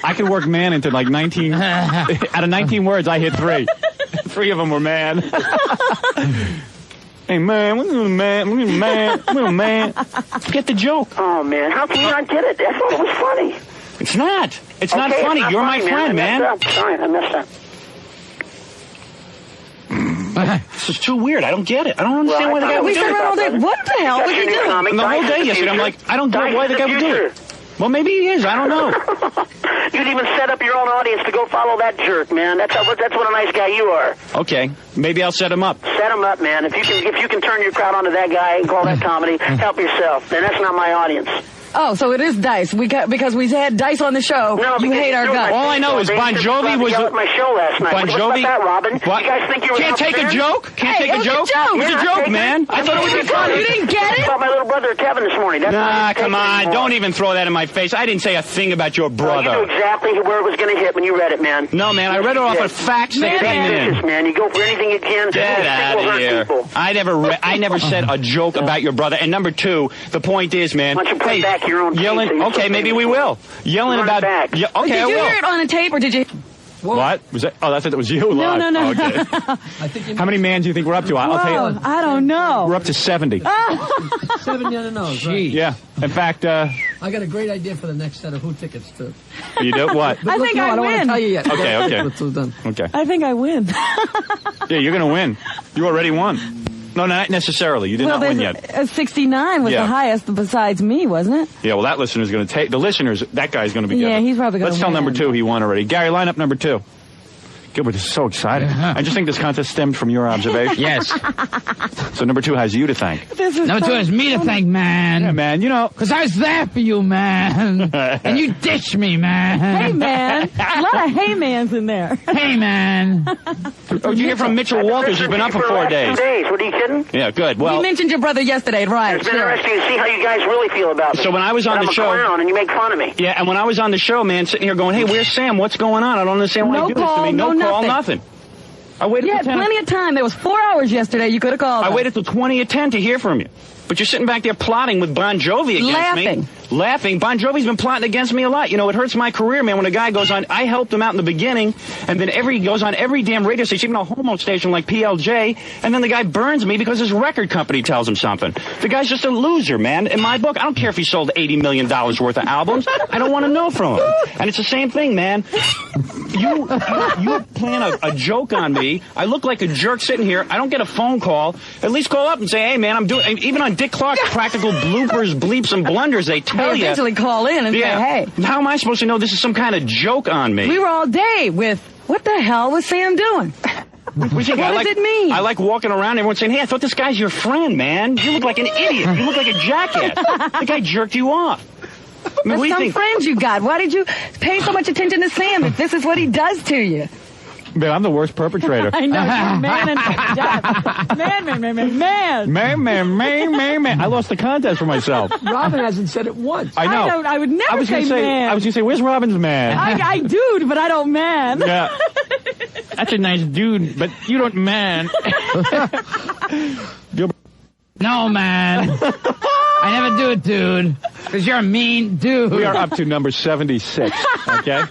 I could work man into like 19. Out of 19 words, I hit 3. 3 of them were man. Hey, man, little man. Get the joke. Oh, man. How can you not get it? I thought it was funny. It's not. It's not funny. You're my friend, man. Sorry, I messed up. This is too weird. I don't get it. I don't understand why the guy would do it. What the hell was he doing? And the whole day yesterday, I'm like, I don't get why the guy would do it. Well, maybe he is. I don't know. You'd even set up your own audience to go follow that jerk, man. That's what a nice guy you are. Okay, maybe I'll set him up. Set him up, man. If you can turn your crowd onto that guy and call that comedy, help yourself. Then that's not my audience. Oh, so it is Dice. Because we had Dice on the show. No, you hate our guts. All I know is Bon Jovi was at my show last night. Bon Jovi. What about that, Robin? What? You guys think you were Can't take a joke? Can't take a joke? It was a joke, man. I thought it would be funny. You didn't get it? About my little brother Kevin this morning. Nah, come on. Don't even throw that in my face. I didn't say a thing about your brother. You knew exactly where it was going to hit when you read it, man. No, man. I read it off of facts that came in. Man, you go for anything you can. Get out of here. I never said a joke about your brother. And number 2, the point is, man. Why don't you play back your own yelling. Okay, maybe we will. Yelling about. Okay, did you hear it on a tape or did you? What was that? Oh, I thought it was you. No. Oh, okay. How many mans do you think we're up to? I'll tell you. I don't know. We're up to 70. 70 on the nose, right? Yeah. In fact, I got a great idea for the next set of Who tickets too. You do what? I think I don't want to win. tell you yet. Okay. Okay. I think I win. Yeah, you're gonna win. You already won. No, not necessarily. You did not win yet. 69 was the highest besides me, wasn't it? Yeah, well, that listener's going to take... The listeners, that guy's going to be good. Yeah, he's probably going to Let's tell number 2 he won already. Gary, line up number 2. Gilbert is so excited. I just think this contest stemmed from your observation. Yes. So number 2 has you to thank. Number 2 has me to thank, man. Yeah, man, you know... Because I was there for you, man. And you ditched me, man. Hey, man. A lot of hey mans in there. Hey, man. Oh, did you hear from Mitchell Walters, who's been up for 4 days? 2 days. What are you kidding? Yeah, good. Well, you mentioned your brother yesterday, right? It's been interesting to see how you guys really feel about it. So when I was on the show... I'm a clown and you make fun of me. Yeah, and when I was on the show, man, sitting here going, hey, where's Sam? What's going on? I don't understand why you do this to me. No call, nothing. I waited you had plenty of time. There was 4 hours yesterday. You could have called. I waited till 20 to 10 to hear from you. But you're sitting back there plotting with Bon Jovi against me. Laughing. Bon Jovi's been plotting against me a lot. You know, it hurts my career, man, when a guy goes on. I helped him out in the beginning, and then he goes on every damn radio station, even a homo station like PLJ, and then the guy burns me because his record company tells him something. The guy's just a loser, man. In my book, I don't care if he sold $80 million worth of albums. I don't want to know from him. And it's the same thing, man. You plan a joke on me. I look like a jerk sitting here. I don't get a phone call. At least call up and say, hey, man, I'm doing... Even on Dick Clark's Practical Bloopers, Bleeps, and Blunders, they tell you... They eventually call in and say, hey. How am I supposed to know this is some kind of joke on me? We were all day with, what the hell was Sam doing? What does it mean? I like walking around, everyone saying, hey, I thought this guy's your friend, man. You look like an idiot. You look like a jackass. The guy jerked you off. I mean, There's some friends you got. Why did you pay so much attention to Sam if this is what he does to you? Man, I'm the worst perpetrator. I know. Man. I lost the contest for myself. Robin hasn't said it once. I know. I would never say man. I was going to say, where's Robin's man? I do, but I don't man. Yeah. That's a nice dude, but you don't man. No, man. I never do it, dude. Because you're a mean dude. We are up to number 76, okay?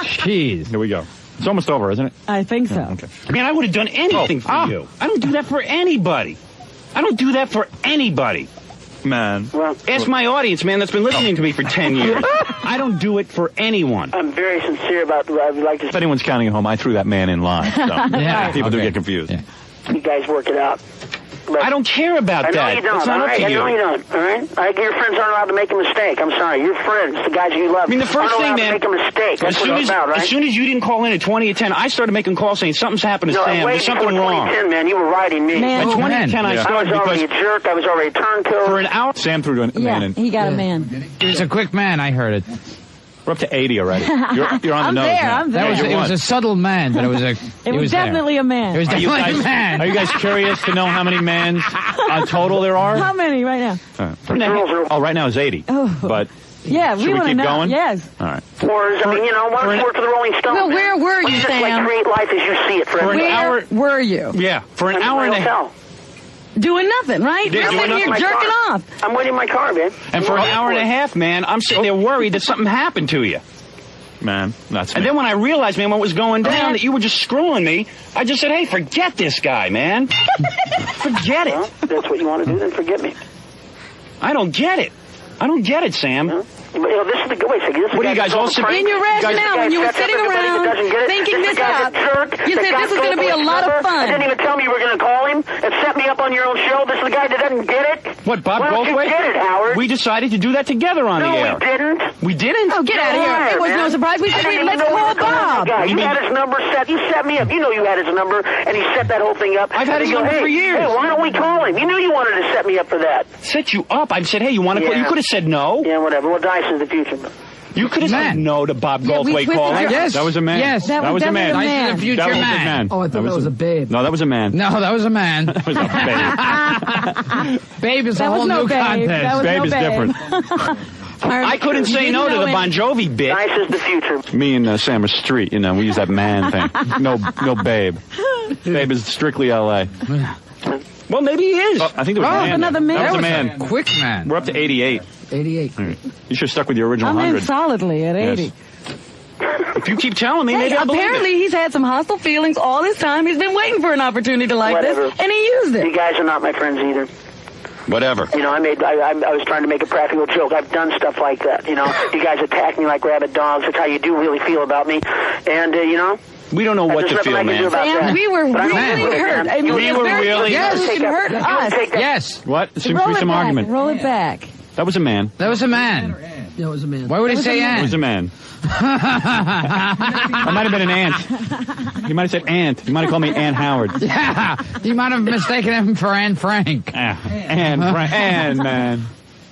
Jeez. Here we go. It's almost over, isn't it? I think so. Okay. Man, I would have done anything for you. I don't do that for anybody. Man. Well, ask my audience, man, that's been listening to me for 10 years. I don't do it for anyone. I'm very sincere about what I would like to... If anyone's counting at home, I threw that man in line. So people do get confused. Yeah. You guys work it out. But I don't care about that. I know you don't. It's not up to you. I know you don't. All right? Your friends aren't allowed to make a mistake. I'm sorry. Your friends, the guys you love, I mean, the first thing, man, to make a mistake. That's what it's about, right? As soon as you didn't call in at 20 to 10, I started making calls saying something's happened to Sam. There's something wrong. 2010, man, you were riding me. At 20 to 10, I started I was already a jerk. I was already a turncoat. For an hour, Sam threw a man in. He got a man. He's a quick man. I heard it. We're up to 80 already. You're on the I'm nose there, now. I'm there. It was a subtle man, but it was a... It was definitely a man. It was definitely a man. Are you guys curious to know how many mans total there are? How many right now? Right now is 80. Oh. But Yeah, we Should we want to keep know. going? Yes. All right. Or, I mean, why don't you work for the Rolling Stones? Well, where were you, just Sam? Like create life as you see it for everybody. hour- Where were you? Yeah, for an I'm hour in and my a half. hotel. Doing nothing, right? Yeah, We're doing sitting here nothing. jerking off. I'm waiting in my car, man. And for an hour and a half, man, I'm sitting there worried that something happened to you. Man, that's And then when I realized, man, what was going down, that you were just screwing me, I just said, hey, forget this guy, man. Forget it. Well, if that's what you want to do, then forget me. I don't get it. I don't get it, Sam. This is the wait a second. This What are you guys all sitting? In your rationale, when you were sitting around thinking this out, you said this is going to be a lot of fun. You didn't even tell me you were going to call him and set me up on your own show. This is the guy that doesn't get it. What, Bob Why don't you Goldthwait? get it, Howard? We decided to do that together on the air. No, we didn't. We didn't? Oh, get out of here. It was no surprise. We said, let's call Bob. You had his number set. You set me up. You know you had his number, and he set that whole thing up. I've had his number for years. Hey, why don't we call him? You knew you wanted to set me up for that. Set you up. I said, hey, you want to call? You could have said no. Yeah, whatever. Well, dice is the future. You could have said no to Bob Goldthwait calling. Yes. That was a man. Yes. That was a man. Nice to the future That was a man. man. Oh, I thought that was a babe. No, that was a man. No, that was a man. That was a babe. Babe is a That was whole no new babe. contest. That was Babe no is babe. different. I couldn't say no to the Bon Jovi bit. Dice is the future. Me and Sam are street, we use that man thing. No babe. Babe is strictly L.A. Well, maybe he is. Oh, I think there was a man. another man. That was a That was man. a quick man. We're up to 88. 88. You should have stuck with your original I'm in 100. solidly at 80. Yes. If you keep telling me, Hey, maybe I'll believe apparently it. he's had some hostile feelings all this time. He's been waiting for an opportunity like Whatever. this, and he used You it. guys are not my friends either. Whatever. I was trying to make a practical joke. I've done stuff like that. You guys attack me like rabid dogs. That's how you do really feel about me. And, We don't know what to there's feel, nothing I can do man. about Sam, that. we were But I don't really want to, hurt. man. I mean, We it's were very really- yes. Yes. You can hurt us. Yes. What? Should Roll we it some back. argument? Roll it back. That was a man. That was a man. Yeah, it was a man. Why would he say It was a Ann? man. I might have been an ant. You might have said ant. You might have called me Ann Howard. Yeah. You might have mistaken him for Anne Frank. Ann, man.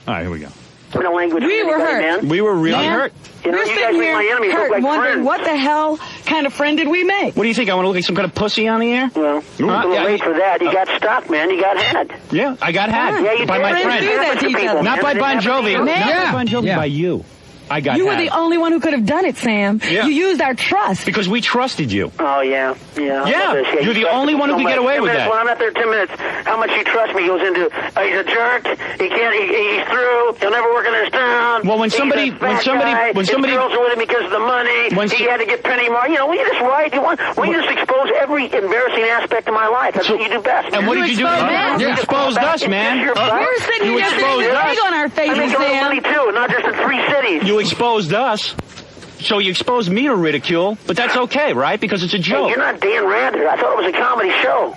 All right, here we go. No language. We were hurt. Man. We were really Man. hurt. You We're guys sitting make here my enemies hurt, look like wondering friends. what the hell kind of friend did we make? What do you think? I want to look like some kind of pussy on the air? Well, a little yeah, late for that. You got stuck, man. You got had. Yeah, I got had Yeah, you by did. my Friends friend. do that to each other. Not by Bon Jovi. Not Yeah. by Bon Jovi. Yeah. By you. I got You were had. the only one who could have done it, Sam. Yeah. You used our trust. Because we trusted you. Oh, yeah. Yeah, You you're the trust only me one who so could get much. away 10 with minutes, that. When I'm out there 10 minutes, how much you trust me goes into, he's a jerk, he can't, he's through, he'll never work in this town. Well, when He's somebody- a fat when somebody- guy, when his somebody- girls are with him because of the money, When he so- had to get penny more. When you just write, when you just expose every embarrassing aspect of my life. That's what you do best. And what did you do? exposed us. You You exposed us, man. We were sitting You here exposed with us. egg on our I faces, make a lot of Sam. money too, not just in 3 cities. You exposed us. So you exposed me to ridicule, but that's okay, right? Because it's a Hey, joke. you're not Dan Rather. I thought it was a comedy show.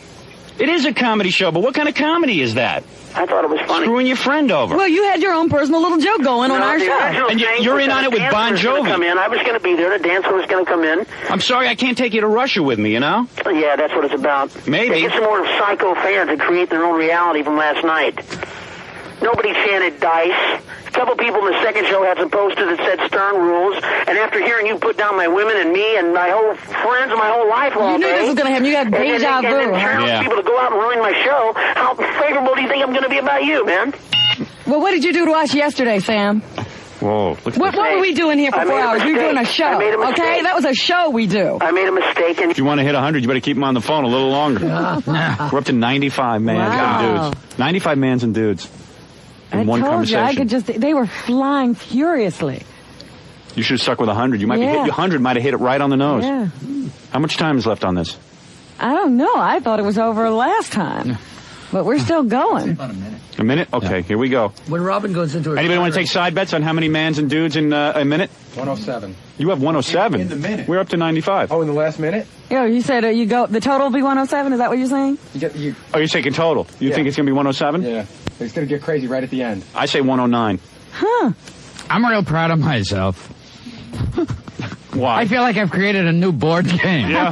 It is a comedy show, but what kind of comedy is that? I thought it was funny. Screwing your friend over. Well, you had your own personal little joke going on No, our the show. original And thing you're was in that on a it with dancer Bon was gonna Jovi. Come in. I was going to be there. The dancer was going to come in. I'm sorry, I can't take you to Russia with me, you know? Yeah, that's what it's about. Maybe. Get some more psycho fans and create their own reality from last night. Nobody chanted dice. A couple people in the second show had some posters that said stern rules. And after hearing you put down my women and me and my whole friends and my whole life all You knew day, this was going to happen. You had deja and vu, then huh? challenge Yeah. people to go out and ruin my show. How favorable do you think I'm going to be about you, man? Well, what did you do to us yesterday, Sam? Whoa. Look at What this. were we doing here for I 4 made a hours? We were doing a mistake. show, I made a mistake. okay? That was a show we do. I made a mistake. And If you want to hit 100, you better keep them on the phone a little longer. We're up to 95 mans Wow. and dudes. 95 mans and dudes. In I one told you, conversation. I could just, they were flying furiously. You should have stuck with 100. You might be Yeah. hit, 100 might have hit it right on the nose. Yeah. How much time is left on this? I don't know. I thought it was over last time. But we're still going. A minute? Okay, here we go. When Robin goes into her Anybody want to take side bets on how many mans and dudes in a minute? 107. You have 107. In the minute. We're up to 95. Oh, in the last minute? Yo, you said the total will be 107? Is that what you're saying? Oh, you're taking total. You Yeah. think it's going to be 107? Yeah. It's going to get crazy right at the end. I say 109. Huh. I'm real proud of myself. Why? I feel like I've created a new board game. Yeah.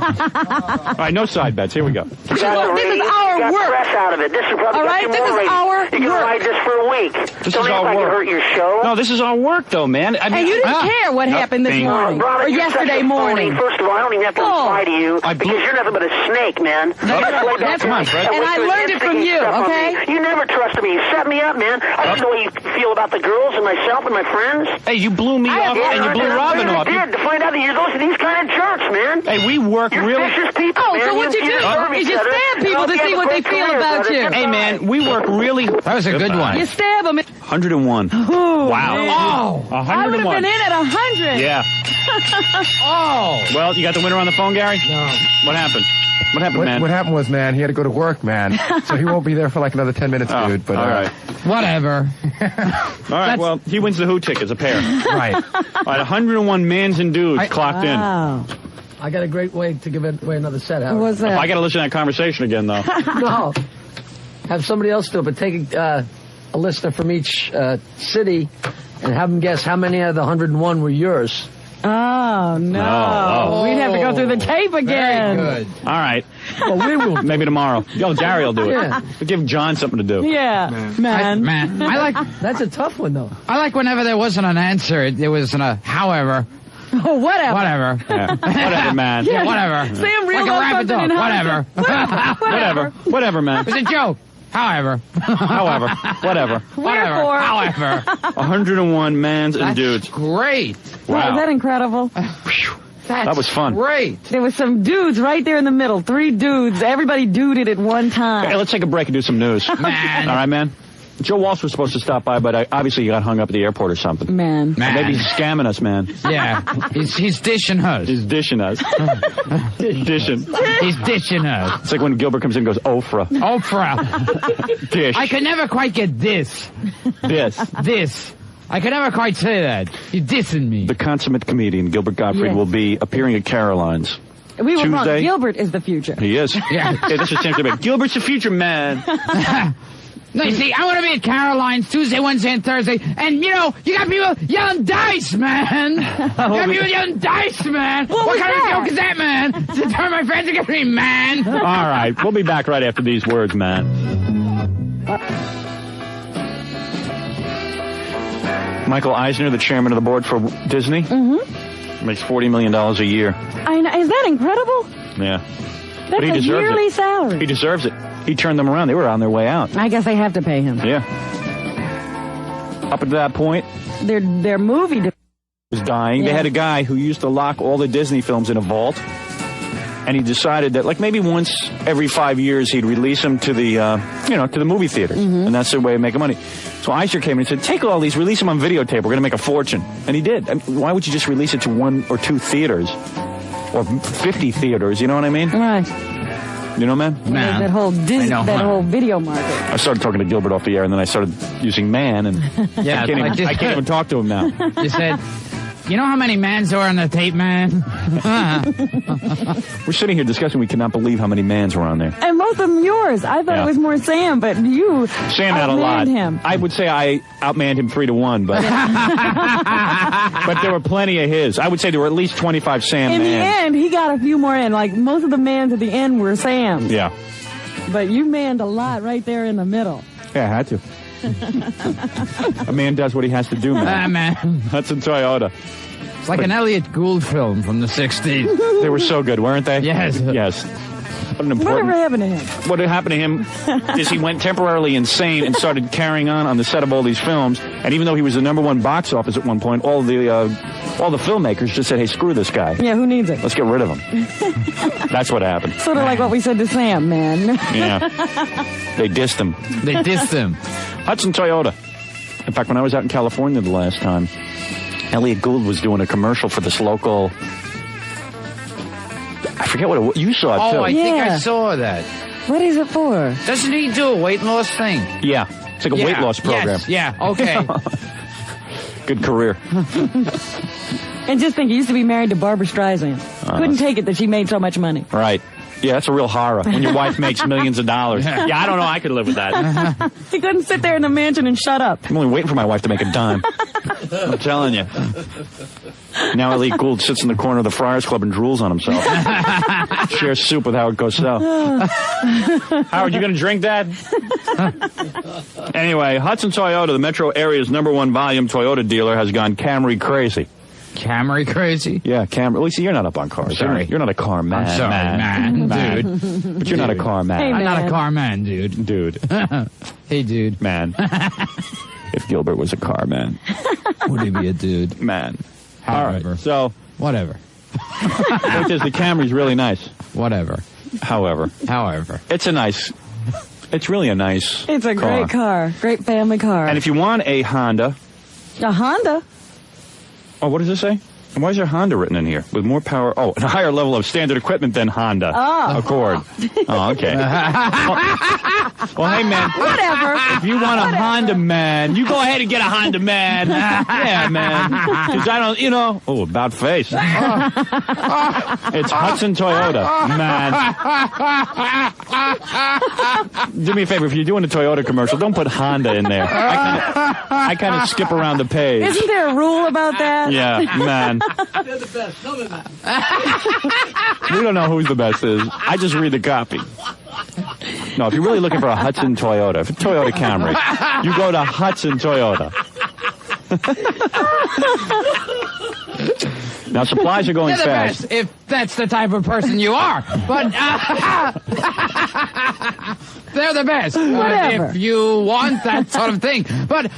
All right, no side bets. Here we go. Look, this is our work. Press out of it. This is probably All right, this is our You can work. ride this for a week. This Don't is act our like work. it hurt your show. No, this is our work, though, man. I mean, And you didn't care what happened this morning Brother, or you're such yesterday a phony. morning. First of all, I don't even have to reply to you because you're nothing but a snake, man. That's come on, Fred. And I learned it from you, okay? You never trusted me. You set me up, man. I don't know what you feel about the girls and myself and my friends. Hey, you blew me off and you blew Robin off. I did to find out that you're those these kind of jerks, man. Hey, we work You're really. vicious people, Oh, man. so what you do deserve is each you other. stab people to You see have what a they great feel career, about brother. you. Hey, man, we work really. That was a good one. You stab them. 101. Wow. Oh. 101. I would have been in at 100. Yeah. Oh. Well, you got the winner on the phone, Gary? No. What happened? What happened, man? What happened was, man, he had to go to work, man. So he won't be there for like another 10 minutes, dude. But all right. Whatever. All right, well, he wins the Who tickets, a pair. Right. All right, 101 mans and dudes clocked in. Wow. I got a great way to give away another set, Howard. What's that? I got to listen to that conversation again, though. No. Have somebody else do it, but take a listener from each city and have them guess how many of the 101 were yours. Oh, no. Oh. We'd have to go through the tape again. Very good. All right. Well, we will. Maybe tomorrow. Yo, Gary will do it. Yeah. We'll give John something to do. Yeah, man. I like That's a tough one, though. whenever there wasn't an answer, there was a however. Oh, whatever. Whatever. Yeah. Whatever, man. Yeah, whatever. Sam reeled like a off rabbit something dog. in Whatever. Whatever. Whatever, man. It was a joke. However. However. Whatever. Whatever. Wherefore. However. 101 mans and dudes. Great. Wow. Is that incredible? That was fun. Great. There was some dudes right there in the middle. 3 dudes. Everybody duded at one time. Hey, let's take a break and do some news. Man. All right, man? Joe Walsh was supposed to stop by, but obviously he got hung up at the airport or something. Man. Maybe he's scamming us, man. Yeah. He's dishing us. He's dishing us. Dishing. He's dishing us. It's like when Gilbert comes in and goes, Oprah. Oprah. Dish. I could never quite get this. This. I could never quite say that. You're dissing me. The consummate comedian, Gilbert Gottfried, Yes. will be appearing at Caroline's. We were wrong. Tuesday. Gilbert is the future. He is. Yeah. Hey, this is Sam Kinison. Gilbert's the future, man. No, you see, I want to be at Caroline's Tuesday, Wednesday, and Thursday, and, you know, you got people yelling dice, man. You got people yelling dice, man. What kind of joke is that, man? To turn my friends against me, man. All right. We'll be back right after these words, man. Michael Eisner, the chairman of the board for Disney, makes $40 million a year. I know. Is that incredible? Yeah. That's he a deserves yearly it. salary. He deserves it. He turned them around. They were on their way out. I guess they have to pay him. Yeah. Up until that point, Their movie was dying. They Yeah. had a guy who used to lock all the Disney films in a vault, and he decided that, like, maybe once every 5 years he'd release them to the, to the movie theaters, and that's their way of making money. So Eisner came in and said, "Take all these, release them on videotape. We're going to make a fortune." And he did. I mean, why would you just release it to 1 or 2 theaters, or 50 theaters? You know what I mean? Right. You know, man? That whole whole video market. I started talking to Gilbert off the air, and then I started using man, and Yeah, I can't even talk to him now. You said, you know how many mans are on the tape, man? We're sitting here discussing. We cannot believe how many mans were on there. And most of them yours. I thought Yeah. it was more Sam, but you Sam had a lot. outmanned him. I would say I outmanned him 3-1, but but there were plenty of his. I would say there were at least 25 Sam In the mans. end, he got a few more in. Like, most of the mans at the end were Sam. Yeah. But you manned a lot right there in the middle. Yeah, I had to. A man does what he has to do, man. Man. Hudson Toyota. It's like an Elliot Gould film from the 60s. They were so good, weren't they? Yes. Yes. What an important... Whatever happened to him? What had happened to him is he went temporarily insane and started carrying on the set of all these films. And even though he was the #1 box office at one point, all the filmmakers just said, "Hey, screw this guy. Yeah, who needs it? Let's get rid of him." That's what happened. Sort of like what we said to Sam, man. Yeah. They dissed him. They dissed him. Hudson Toyota. In fact, when I was out in California the last time, Elliot Gould was doing a commercial for this local... I forget what it was. You saw it, too. Oh, I think I saw that. What is it for? Doesn't he do a weight loss thing? Yeah. It's like a weight loss program. Yes. Yeah, okay. Good career. And just think, he used to be married to Barbara Streisand. Couldn't take it that she made so much money. Right. Yeah, that's a real horror when your wife makes millions of dollars. Yeah, I don't know. I could live with that. He couldn't sit there in the mansion and shut up. I'm only waiting for my wife to make a dime. I'm telling you. Now Elite Gould sits in the corner of the Friars Club and drools on himself. Shares soup with Howard Cosell. Howard, you going to drink that? Anyway, Hudson Toyota, the metro area's #1 volume Toyota dealer, has gone Camry crazy. Camry crazy? Yeah, Camry. Lisa, you're not up on cars. Sorry. You're not a car man. I'm sorry, man. Dude. But you're not a car man. Hey, I'm man. not a car man, dude. Dude. Hey, dude. Man. If Gilbert was a car man. Would he be a dude? Man. However. All right, so. Whatever. The thing is, the Camry's really nice. Whatever. However. It's really a nice It's a great car. Great family car. And if you want a Honda. A Honda? Oh, what does this say? And why is there Honda written in here? With more power. Oh, and a higher level of standard equipment than Honda. Oh. Accord. Oh, okay. Well, hey, man. Whatever. If you want a Honda, man, you go ahead and get a Honda, man. Yeah, man. Because I don't, Oh, about face. It's Hudson Toyota, man. Do me a favor. If you're doing a Toyota commercial, don't put Honda in there. I kind of skip around the page. Isn't there a rule about that? Yeah, man. They're the best. No, they're not. We don't know who the best is. I just read the copy. No, if you're really looking for a Hudson Toyota, if it's Toyota Camry, you go to Hudson Toyota. Now, supplies are going They're the fast. best, if that's the type of person you are. But they're the best. Whatever. If you want that sort of thing. But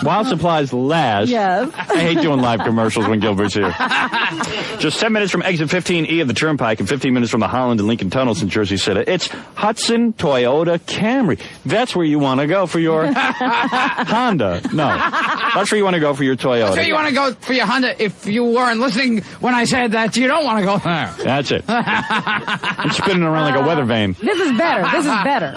while supplies last, yes. I hate doing live commercials when Gilbert's here. Just 10 minutes from exit 15E of the Turnpike and 15 minutes from the Holland and Lincoln Tunnels in Jersey City. It's Hudson Toyota Camry. That's where you want to go for your Honda. No, that's where you want to go for your Toyota. that's where you want to go for your Honda if you weren't listening when I said that you don't want to go there. That's it. I'm spinning around like a weather vane. This is better. This is better.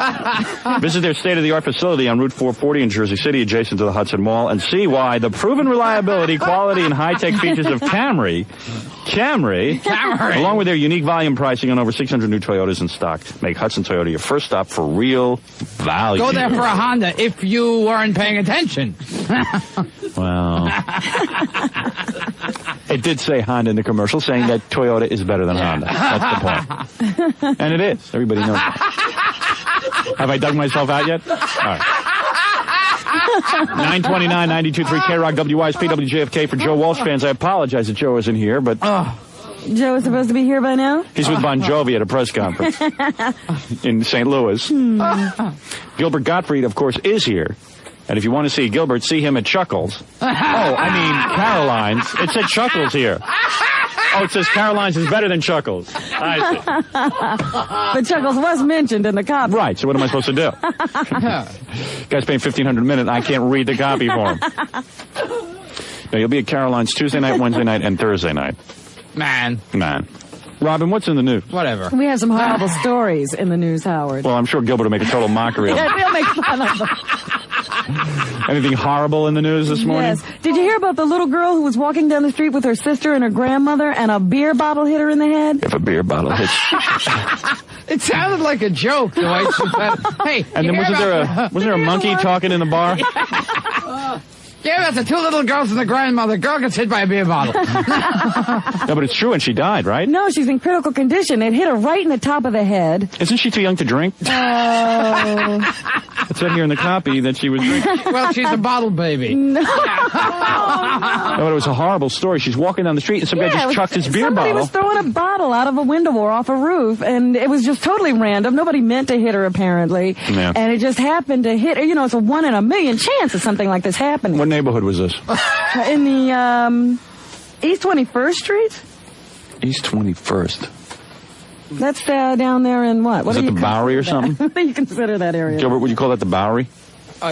Visit their state-of-the-art facility on Route 440 in Jersey City, adjacent to the Hudson Mall, and see why the proven reliability, quality, and high-tech features of Camry, along with their unique volume pricing on over 600 new Toyotas in stock, make Hudson Toyota your first stop for real value. Go there for a Honda if you weren't paying attention. Well, it did say Honda in the commercial, saying that Toyota is better than Honda. That's the point. And it is. Everybody knows that. Have I dug myself out yet? All right. 929, 92.3 K-Rock, WYSP, WJFK. For Joe Walsh fans, I apologize that Joe isn't here, but... Joe is supposed to be here by now? He's with Bon Jovi at a press conference in St. Louis. Gilbert Gottfried, of course, is here. And if you want to see Gilbert, see him at Chuckles. Caroline's. It said Chuckles here. Oh, it says Caroline's is better than Chuckles. I see. But Chuckles was mentioned in the copy. Right, so what am I supposed to do? Guy's paying $1,500 a minute, and I can't read the copy for him. Now, you'll be at Caroline's Tuesday night, Wednesday night, and Thursday night. Man. Robin, what's in the news? Whatever. We have some horrible stories in the news, Howard. Well, I'm sure Gilbert will make a total mockery of it. Yeah, we'll make fun of them. Anything horrible in the news this morning? Yes. Did you hear about the little girl who was walking down the street with her sister and her grandmother and a beer bottle hit her in the head? If a beer bottle hits... It sounded like a joke, the way she said, hey. And then wasn't there a monkey talking in the bar? Yeah, that's the two little girls and the grandmother. Girl gets hit by a beer bottle. No, but it's true, and she died, right? No, she's in critical condition. It hit her right in the top of the head. Isn't she too young to drink? Oh. It said here in the copy that she was drinking. Well, she's a bottle baby. No. No, but it was a horrible story. She's walking down the street, and some guy just chucked his beer somebody bottle. Somebody was throwing a bottle out of a window or off a roof, and it was just totally random. Nobody meant to hit her, apparently. Yeah. And it just happened to hit her. You know, it's a 1 in a million chance of something like this happening. What neighborhood was this? In the East 21st Street? East 21st. That's down there in what? Is it the Bowery or something? What do you consider that area? Gilbert, would you call that the Bowery?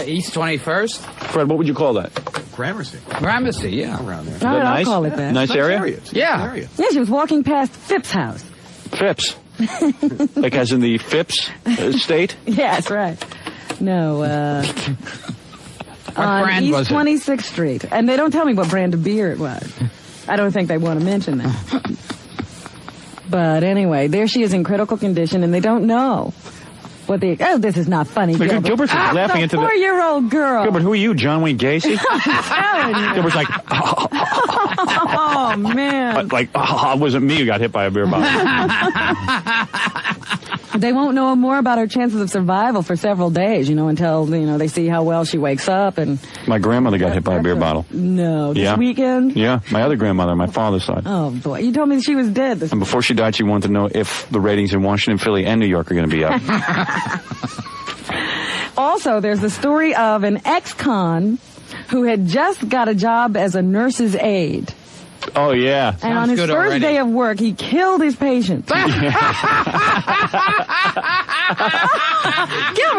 East 21st? Fred, what would you call that? Gramercy. Gramercy, yeah. Around there. Is that nice? I'll call it that. Nice area? Yeah. Yeah, she was walking past Phipps' house. Phipps. Like as in the Phipps state? Yes, right. No, on East 26th Street. And they don't tell me what brand of beer it was. I don't think they want to mention that. But anyway, there she is in critical condition, and they don't know this is not funny, Gilbert. Gilbert's laughing into the 4-year-old girl. Gilbert, who are you, John Wayne Gacy? I'm telling you. Gilbert's like, oh, man. Like, it wasn't me who got hit by a beer bottle. They won't know more about her chances of survival for several days, until, they see how well she wakes up. And my grandmother got hit by a beer bottle. No, this weekend? Yeah, my other grandmother, my father's side. Oh, boy. You told me she was dead. And before she died, she wanted to know if the ratings in Washington, Philly, and New York are going to be up. Also, there's the story of an ex-con who had just got a job as a nurse's aide. Oh, yeah. And on his first day of work, he killed his patient. Gilbert,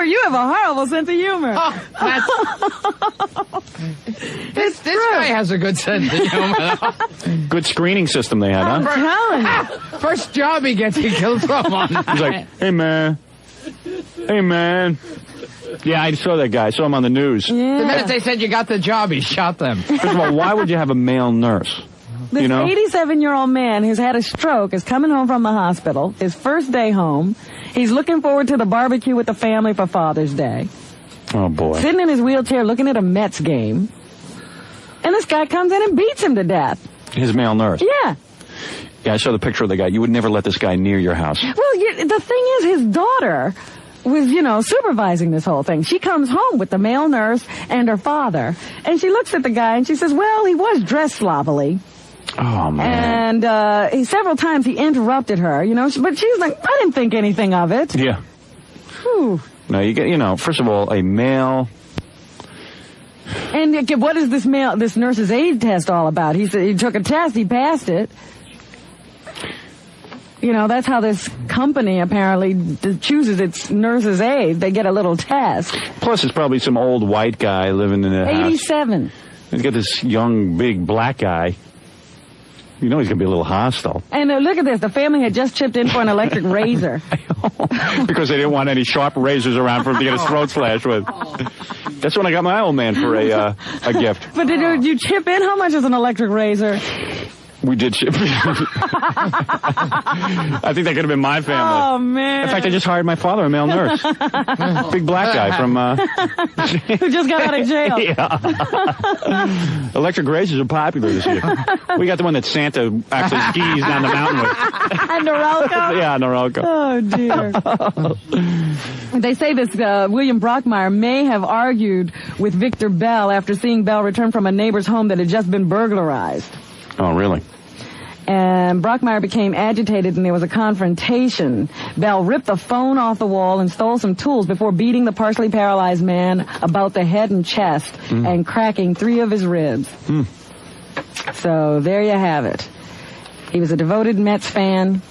you have a horrible sense of humor. This guy has a good sense of humor. Good screening system they had, huh? I'm telling you. First job he gets, he kills someone. He's like, hey, man. Yeah, I saw that guy. I saw him on the news. Yeah. The minute they said you got the job, he shot them. First of all, why would you have a male nurse? This 87-year-old man who's had a stroke is coming home from the hospital, his first day home. He's looking forward to the barbecue with the family for Father's Day. Oh, boy. Sitting in his wheelchair looking at a Mets game. And this guy comes in and beats him to death. His male nurse? Yeah. Yeah, I saw the picture of the guy. You would never let this guy near your house. Well, the thing is, his daughter was, supervising this whole thing. She comes home with the male nurse and her father. And she looks at the guy and she says, well, he was dressed sloppily. Oh, man. And several times he interrupted her, but she's like, I didn't think anything of it. Yeah. Whew. No, you get, first of all, a male. And what is this nurse's aid test all about? He said he took a test, he passed it. That's how this company apparently chooses its nurse's aid. They get a little test. Plus, it's probably some old white guy living in a house. 87. He's got this young, big black guy. He's going to be a little hostile. And look at this. The family had just chipped in for an electric razor. Because they didn't want any sharp razors around for him to get his throat slashed with. That's when I got my old man for a gift. But did you chip in? How much is an electric razor? We did chip in. I think that could have been my family. Oh, man. In fact, I just hired my father, a male nurse. Big black guy from... Who just got out of jail. Yeah. Electric razors are popular this year. We got the one that Santa actually skis down the mountain with. And Norelco? Yeah, Norelco. Oh, dear. They say this William Brockmeyer may have argued with Victor Bell after seeing Bell return from a neighbor's home that had just been burglarized. Oh, really? And Brockmeyer became agitated and there was a confrontation. Bell ripped the phone off the wall and stole some tools before beating the partially paralyzed man about the head and chest and cracking 3 of his ribs. So there you have it. He was a devoted Mets fan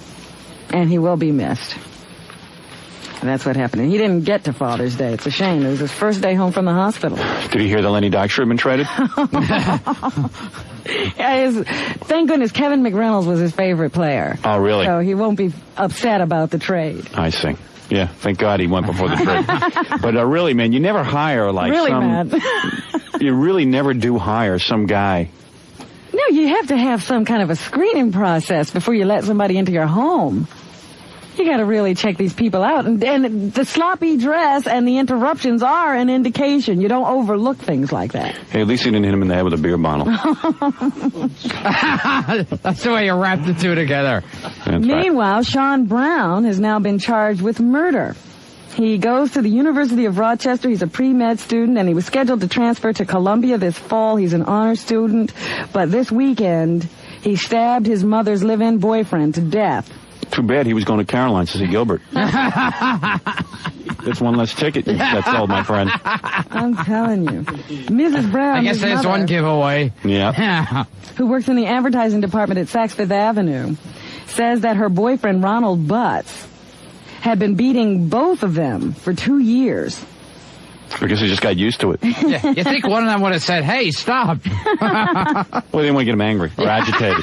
and he will be missed. And that's what happened. And he didn't get to Father's Day. It's a shame. It was his first day home from the hospital. Did he hear the Lenny Dykstra had been traded? Thank goodness Kevin McReynolds was his favorite player. Oh, really? So he won't be upset about the trade. I see. Yeah, thank God he went before the trade. But really, man, you never hire like really, some... Matt. You really never do hire some guy. No, you have to have some kind of a screening process before you let somebody into your home. You got to really check these people out. And the sloppy dress and the interruptions are an indication. You don't overlook things like that. Hey, at least he didn't hit him in the head with a beer bottle. That's the way you wrap the two together. Meanwhile, Sean Brown has now been charged with murder. He goes to the University of Rochester. He's a pre-med student, and he was scheduled to transfer to Columbia this fall. He's an honor student. But this weekend, he stabbed his mother's live-in boyfriend to death. Too bad he was going to Caroline's to see Gilbert. That's one less ticket that's sold, my friend. I'm telling you. Mrs. Brown, I guess there's mother, one giveaway. Yeah. Who works in the advertising department at Saks Fifth Avenue, says that her boyfriend, Ronald Butts, had been beating both of them for 2 years. I guess he just got used to it. Yeah, you think one of them would have said, hey, stop. Well, they didn't want to get him angry or agitated.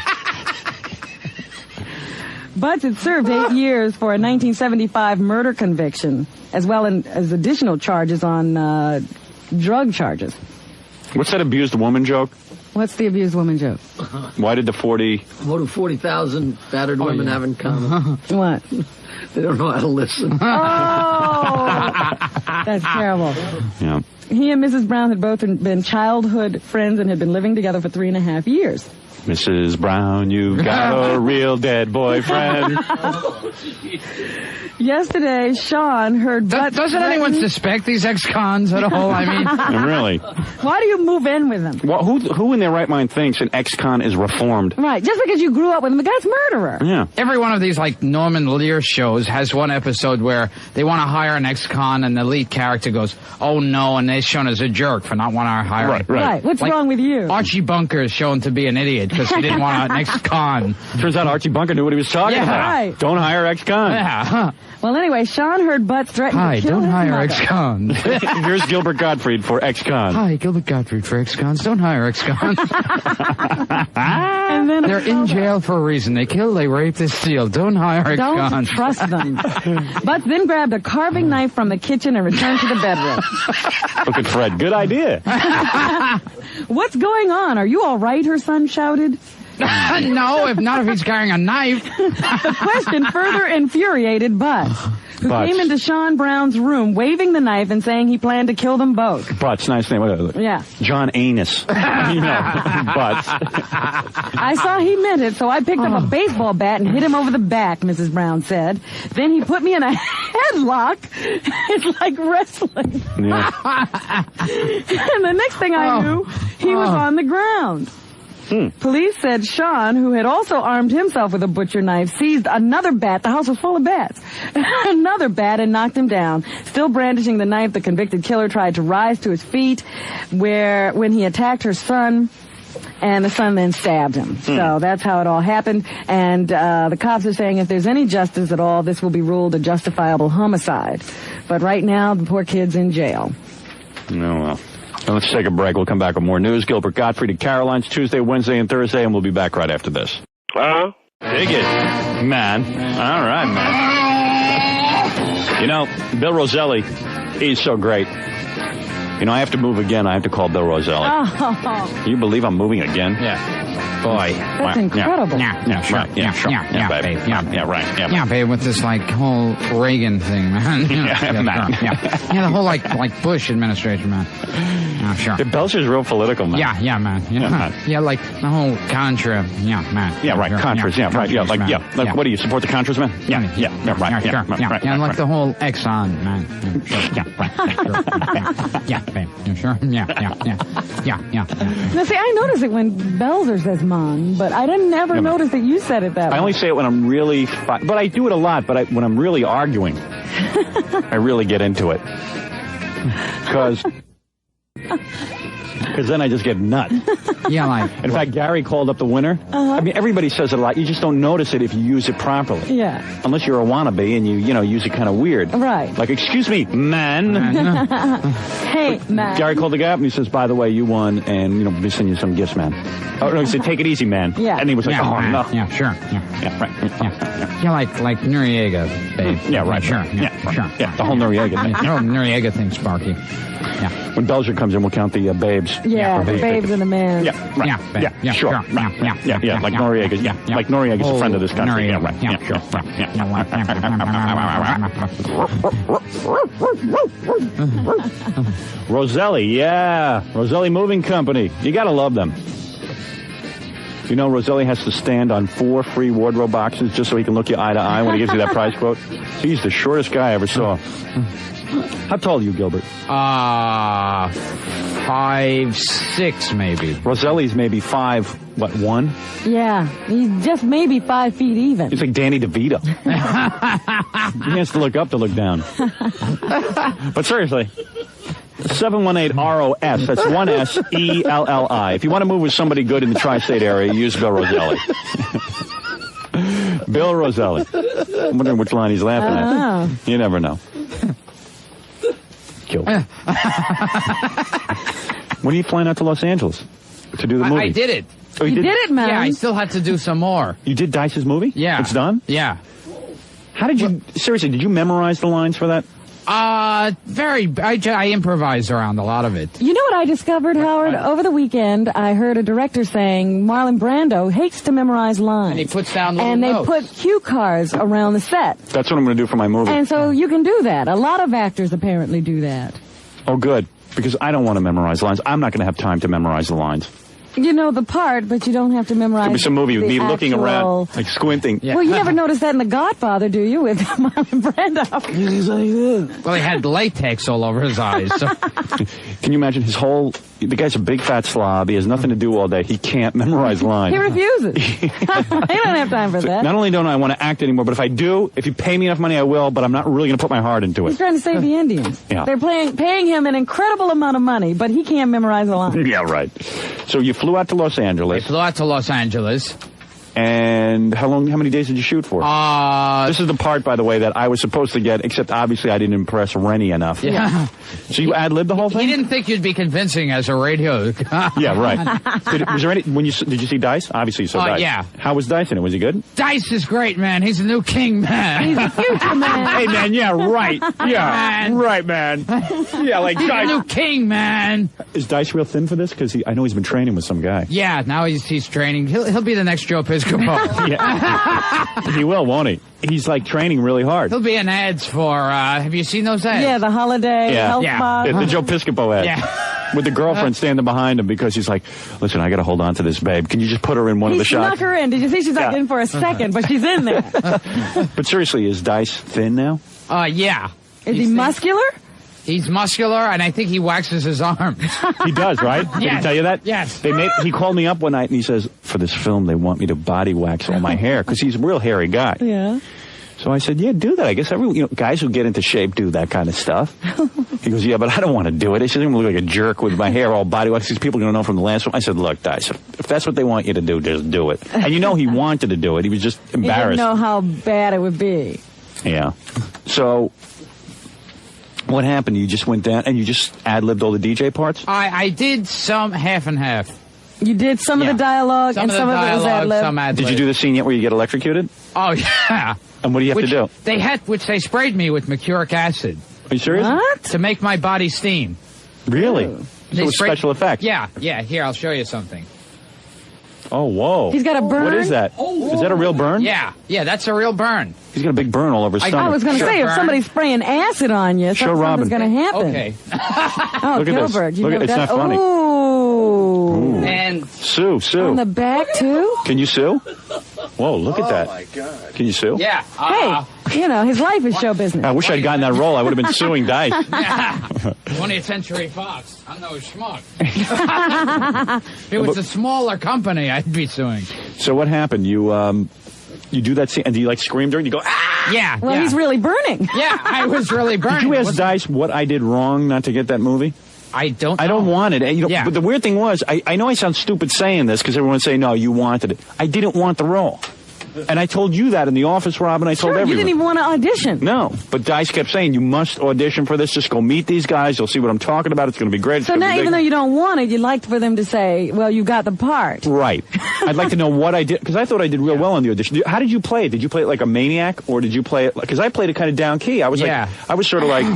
Butts had served 8 years for a 1975 murder conviction, as well as additional charges on drug charges. What's that abused woman joke? What's the abused woman joke? Why did the 40... What do 40,000 battered women have in common? What? They don't know how to listen. Oh, That's terrible. Yeah. He and Mrs. Brown had both been childhood friends and had been living together for 3.5 years. Mrs. Brown, you've got a real dead boyfriend. Yesterday, Sean heard butts. Doesn't anyone suspect these ex-cons at all? I mean, Really? Why do you move in with them? Well, who in their right mind thinks an ex-con is reformed? Right, just because you grew up with him, the guy's a murderer. Yeah. every one of these, like, Norman Lear shows has one episode where they want to hire an ex-con and the lead character goes, oh no, and they're shown as a jerk for not wanting to hire him. Right. What's wrong with you? Archie Bunker is shown to be an idiot because he didn't want an ex-con. Turns out Archie Bunker knew what he was talking about. Right. Don't hire ex-con. Yeah. Well, anyway, Sean heard butts threaten Hi, to kill don't his hire mother. ex-cons. Here's Gilbert Gottfried for ex-con. Hi, Gilbert Gottfried for ex-cons. Don't hire ex-cons. And then They're in jail for a reason. They kill, they rape, they steal. Don't hire ex-cons. Don't trust them. Butts then grabbed a carving knife from the kitchen and returned to the bedroom. Look at Fred. Good idea. What's going on? Are you all right? Her son shouted. No, if he's carrying a knife. The question further infuriated Butts, who Butts. came into Sean Brown's room waving the knife and saying he planned to kill them both. Butts, nice name. Yeah. John Anus. Butts. I saw he meant it, so I picked up a baseball bat and hit him over the back, Mrs. Brown said. Then he put me in a headlock. It's like wrestling. Yeah. And the next thing I knew, he was on the ground. Police said Sean, who had also armed himself with a butcher knife, seized another bat. The house was full of bats. Another bat and knocked him down. Still brandishing the knife, the convicted killer tried to rise to his feet when he attacked her son, and the son then stabbed him. So that's how it all happened. And the cops are saying if there's any justice at all, this will be ruled a justifiable homicide. But right now, the poor kid's in jail. Oh, well. Now let's take a break. We'll come back with more news. Gilbert Gottfried at Caroline's Tuesday, Wednesday, and Thursday, and we'll be back right after this. Dig it, man. All right, man. You know, Bill Roselli, he's so great. You know, I have to move again. I have to call Bill Roselli. Oh, Can you believe I'm moving again? Yeah. Boy. that's incredible. Yeah, sure. Right. Yeah, sure. Yeah, babe. babe. Yeah, right. Yeah, Yeah, babe, with this, like, whole Reagan thing, man. man. Yeah, the whole, like Bush administration, man. Yeah, sure. The Belcher's real political, man. Yeah, man. Yeah, like the whole Contra. Yeah, man. Yeah, right. Sure. Contras. Yeah, right. Yeah, Contras, like, man. like, what do you support the Contras, man? Yeah, right. Yeah, sure. Yeah, like the whole Exxon, man. Yeah, right. Yeah, babe. You sure? Yeah. Now, see, I notice it when Belzer says "man," but I didn't ever notice that you said it that way. I only say it when I'm really, but I do it a lot. But when I'm really arguing, I really get into it because then I just get nuts. Yeah, like. In fact, Gary called up the winner. I mean, everybody says it a lot. You just don't notice it if you use it properly. Yeah. Unless you're a wannabe and you use it kind of weird. Right. Like, excuse me, man. Hey, man. Gary called the guy up and he says, by the way, you won, and we send you some gifts, man. Oh no, he said, take it easy, man. Yeah. And he was like, oh no. Yeah, sure. Yeah, right. Yeah, like Noriega, babe. Yeah, right. Sure. Yeah, sure. Yeah, the whole Noriega thing. Oh, Noriega thing, Sparky. Yeah. When Belzer comes in, we'll count the babes. Yeah, the babes and the man. Yeah, right. Yeah, sure. Sure. Right. Yeah, like Noriega. Yeah, like Noriaga's a friend of this country. Yeah, right. Yeah, sure. Roselli, yeah. Roselli Moving Company. You gotta love them. You know, Roselli has to stand on 4 free wardrobe boxes just so he can look you eye to eye when he gives you that prize quote. He's the shortest guy I ever saw. How tall are you, Gilbert? 5'6", maybe. Roselli's maybe 1? Yeah, he's just maybe 5 feet even. He's like Danny DeVito. He has to look up to look down. But seriously, 718-ROS. That's 1-S-E-L-L-I. If you want to move with somebody good in the tri-state area, use Bill Roselli. Bill Roselli. I'm wondering which line he's laughing at. You never know. Kill. When are you flying out to Los Angeles to do the movie? I did it. Oh, you did it, man. Yeah, I still had to do some more. You did Dice's movie? Yeah. It's done? Yeah. How did you, seriously, did you memorize the lines for that? I improvise around a lot of it. You know what I discovered, Howard? Over the weekend, I heard a director saying Marlon Brando hates to memorize lines. And he puts down little And they notes. put cue cards around the set. That's what I'm going to do for my movie. And so you can do that. A lot of actors apparently do that. Oh, good. Because I don't want to memorize lines. I'm not going to have time to memorize the lines. You know the part, but you don't have to memorize. There'll be some movie with me looking actual... around, like squinting. Well, you never noticed that in The Godfather, do you, with Marlon Brando? He's like this. Well, he had latex all over his eyes. So. Can you imagine his whole... The guy's a big fat slob. He has nothing to do all day. He can't memorize lines. He refuses. He don't have time for that. Not only don't I want to act anymore, but if I do, if you pay me enough money, I will, but I'm not really going to put my heart into He's it. trying to save the Indians. Yeah. They're paying him an incredible amount of money, but he can't memorize a line. Yeah, right. So you flew out to Los Angeles. I flew out to Los Angeles. And how many days did you shoot for? This is the part, by the way, that I was supposed to get, except obviously I didn't impress Rennie enough. Yeah. So you ad-libbed the whole thing? He didn't think you'd be convincing as a radio guy. Yeah, right. Did you see Dice? Obviously you saw Dice. Yeah. How was Dice in it? Was he good? Dice is great, man. He's the new king, man. He's a future man. Hey, man, yeah, right. Yeah, Man. right, man. Yeah, like He's the Dice. new king, man. Is Dice real thin for this? Because I know he's been training with some guy. Yeah, now he's training. He'll be the next Joe Piscopo. Yeah. He will, won't he? He's like training really hard. He'll be in ads for, have you seen those ads? Yeah, the holiday health pod. The Joe Piscopo ad. Yeah. With the girlfriend standing behind him because he's like, listen, I got to hold on to this babe. Can you just put her in one of the He snuck shots? her in. Did you see? She's not in for a second, but she's in there. But seriously, is Dice thin now? Yeah. Is he muscular? He's muscular, and I think he waxes his arms. He does, right? Did he Yes. tell you that? Yes. He called me up one night and he says, for this film, they want me to body wax all my hair because he's a real hairy guy. Yeah. So I said, yeah, do that. I guess guys who get into shape do that kind of stuff. He goes, yeah, but I don't want to do it. He said, I'm going to look like a jerk with my hair all body wax. These people are going to know from the last one. I said, look, Dice, if that's what they want you to do, just do it. And he wanted to do it. He was just embarrassed. He didn't know how bad it would be. Yeah. So what happened? You just went down and you just ad-libbed all the DJ parts? I did some half and half. You did some of the dialogue, and some of it was ad-lib. Did you do the scene yet where you get electrocuted? Oh, yeah. And what do you have to do? They sprayed me with mercuric acid. Are you serious? What? To make my body steam. Really? So it was special effects? Yeah. Here, I'll show you something. Oh, whoa. He's got a burn? What is that? Is that a real burn? Yeah, that's a real burn. He's got a big burn all over his stomach. I was going to say, if somebody's spraying acid on you, something's going to happen. Okay. Oh, Look at this. Gilbert, you Look know at, it's that? not funny. Ooh. And Sue. On the back, too? Can you sue? Whoa, look at that. Oh, my God. Can you sue? Yeah. Hey, his life is show business. I wish I'd gotten that role. I would have been suing Dice. 20th Century Fox. I'm no schmuck. If it was a smaller company, I'd be suing. So what happened? You do that scene, and do you scream during? You go, ah! Yeah. Well, he's really burning. Yeah, I was really burning. Did you ask Dice what I did wrong not to get that movie? I don't know. I don't want it. Yeah. But the weird thing was, I know I sound stupid saying this because everyone would say, no, you wanted it. I didn't want the role. And I told you that in the office, Robin. I told everyone. You didn't even want to audition. No, but Dice kept saying, you must audition for this. Just go meet these guys. You'll see what I'm talking about. It's going to be great. So now, even though you don't want it, you'd like for them to say, well, you got the part. Right. I'd like to know what I did, because I thought I did real well on the audition. How did you play it? Did you play it like a maniac, or did you play it, because I played it kind of down key. I was I was sort of like,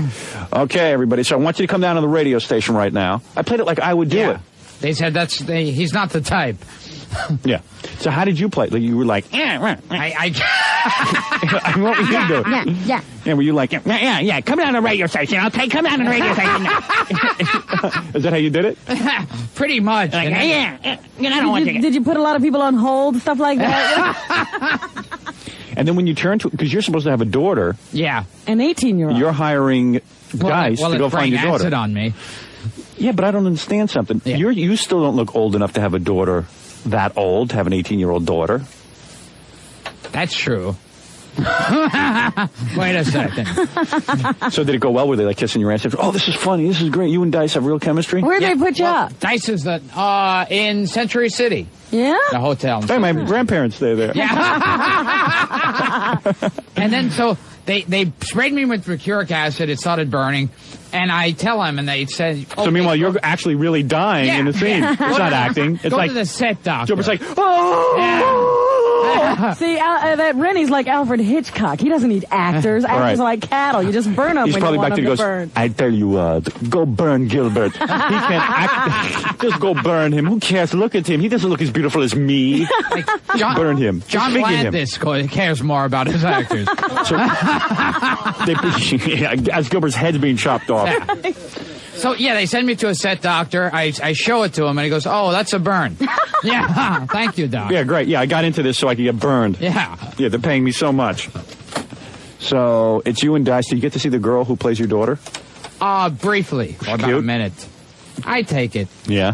okay, everybody, so I want you to come down to the radio station right now. I played it like I would do it. They said he's not the type. Yeah. So how did you play it? Like, you were like, what were you doing? Yeah. Yeah, were you like, yeah, come down to the radio station, okay? Come down to the radio station now. Is that how you did it? Pretty much. Like, I don't want to take it. Did you put a lot of people on hold, stuff like that? And then when you turn to, because you're supposed to have a daughter. Yeah. An 18-year-old. You're hiring Dice to go find your daughter. Acid on me. Yeah, but I don't understand something. Yeah. You still don't look old enough to have a daughter that old, to have an 18-year-old daughter. That's true. Wait a second. So did it go well? Were they like kissing your ass? Oh, this is funny. This is great. You and Dice have real chemistry? Where'd they put you up? Dice is in Century City. Yeah? The hotel. Hey, my grandparents stay there. Yeah. And then so they sprayed me with mercuric acid. It started burning. And I tell them, and they said... Okay, so meanwhile, you're actually really dying in the scene. It's not acting. It's go like... to the set doctor. Gilbert's like, oh! See, that Rennie's like Alfred Hitchcock. He doesn't need actors. Actors are like cattle. You just burn them He's when probably you want back them to to goes, burn. I tell you, go burn Gilbert. He can't act. Just go burn him. Who cares? Look at him. He doesn't look as beautiful as me. Just burn him. John Figure him. Landis cares more about his actors. As Gilbert's head's being chopped off. So, yeah, they send me to a set doctor. I show it to him, and he goes, oh, that's a burn. Yeah, thank you, doc. Yeah, great. Yeah, I got into this so I could get burned. Yeah. Yeah, they're paying me so much. So, it's you and Dice. Did you get to see the girl who plays your daughter? Briefly, for about a minute. I take it. Yeah.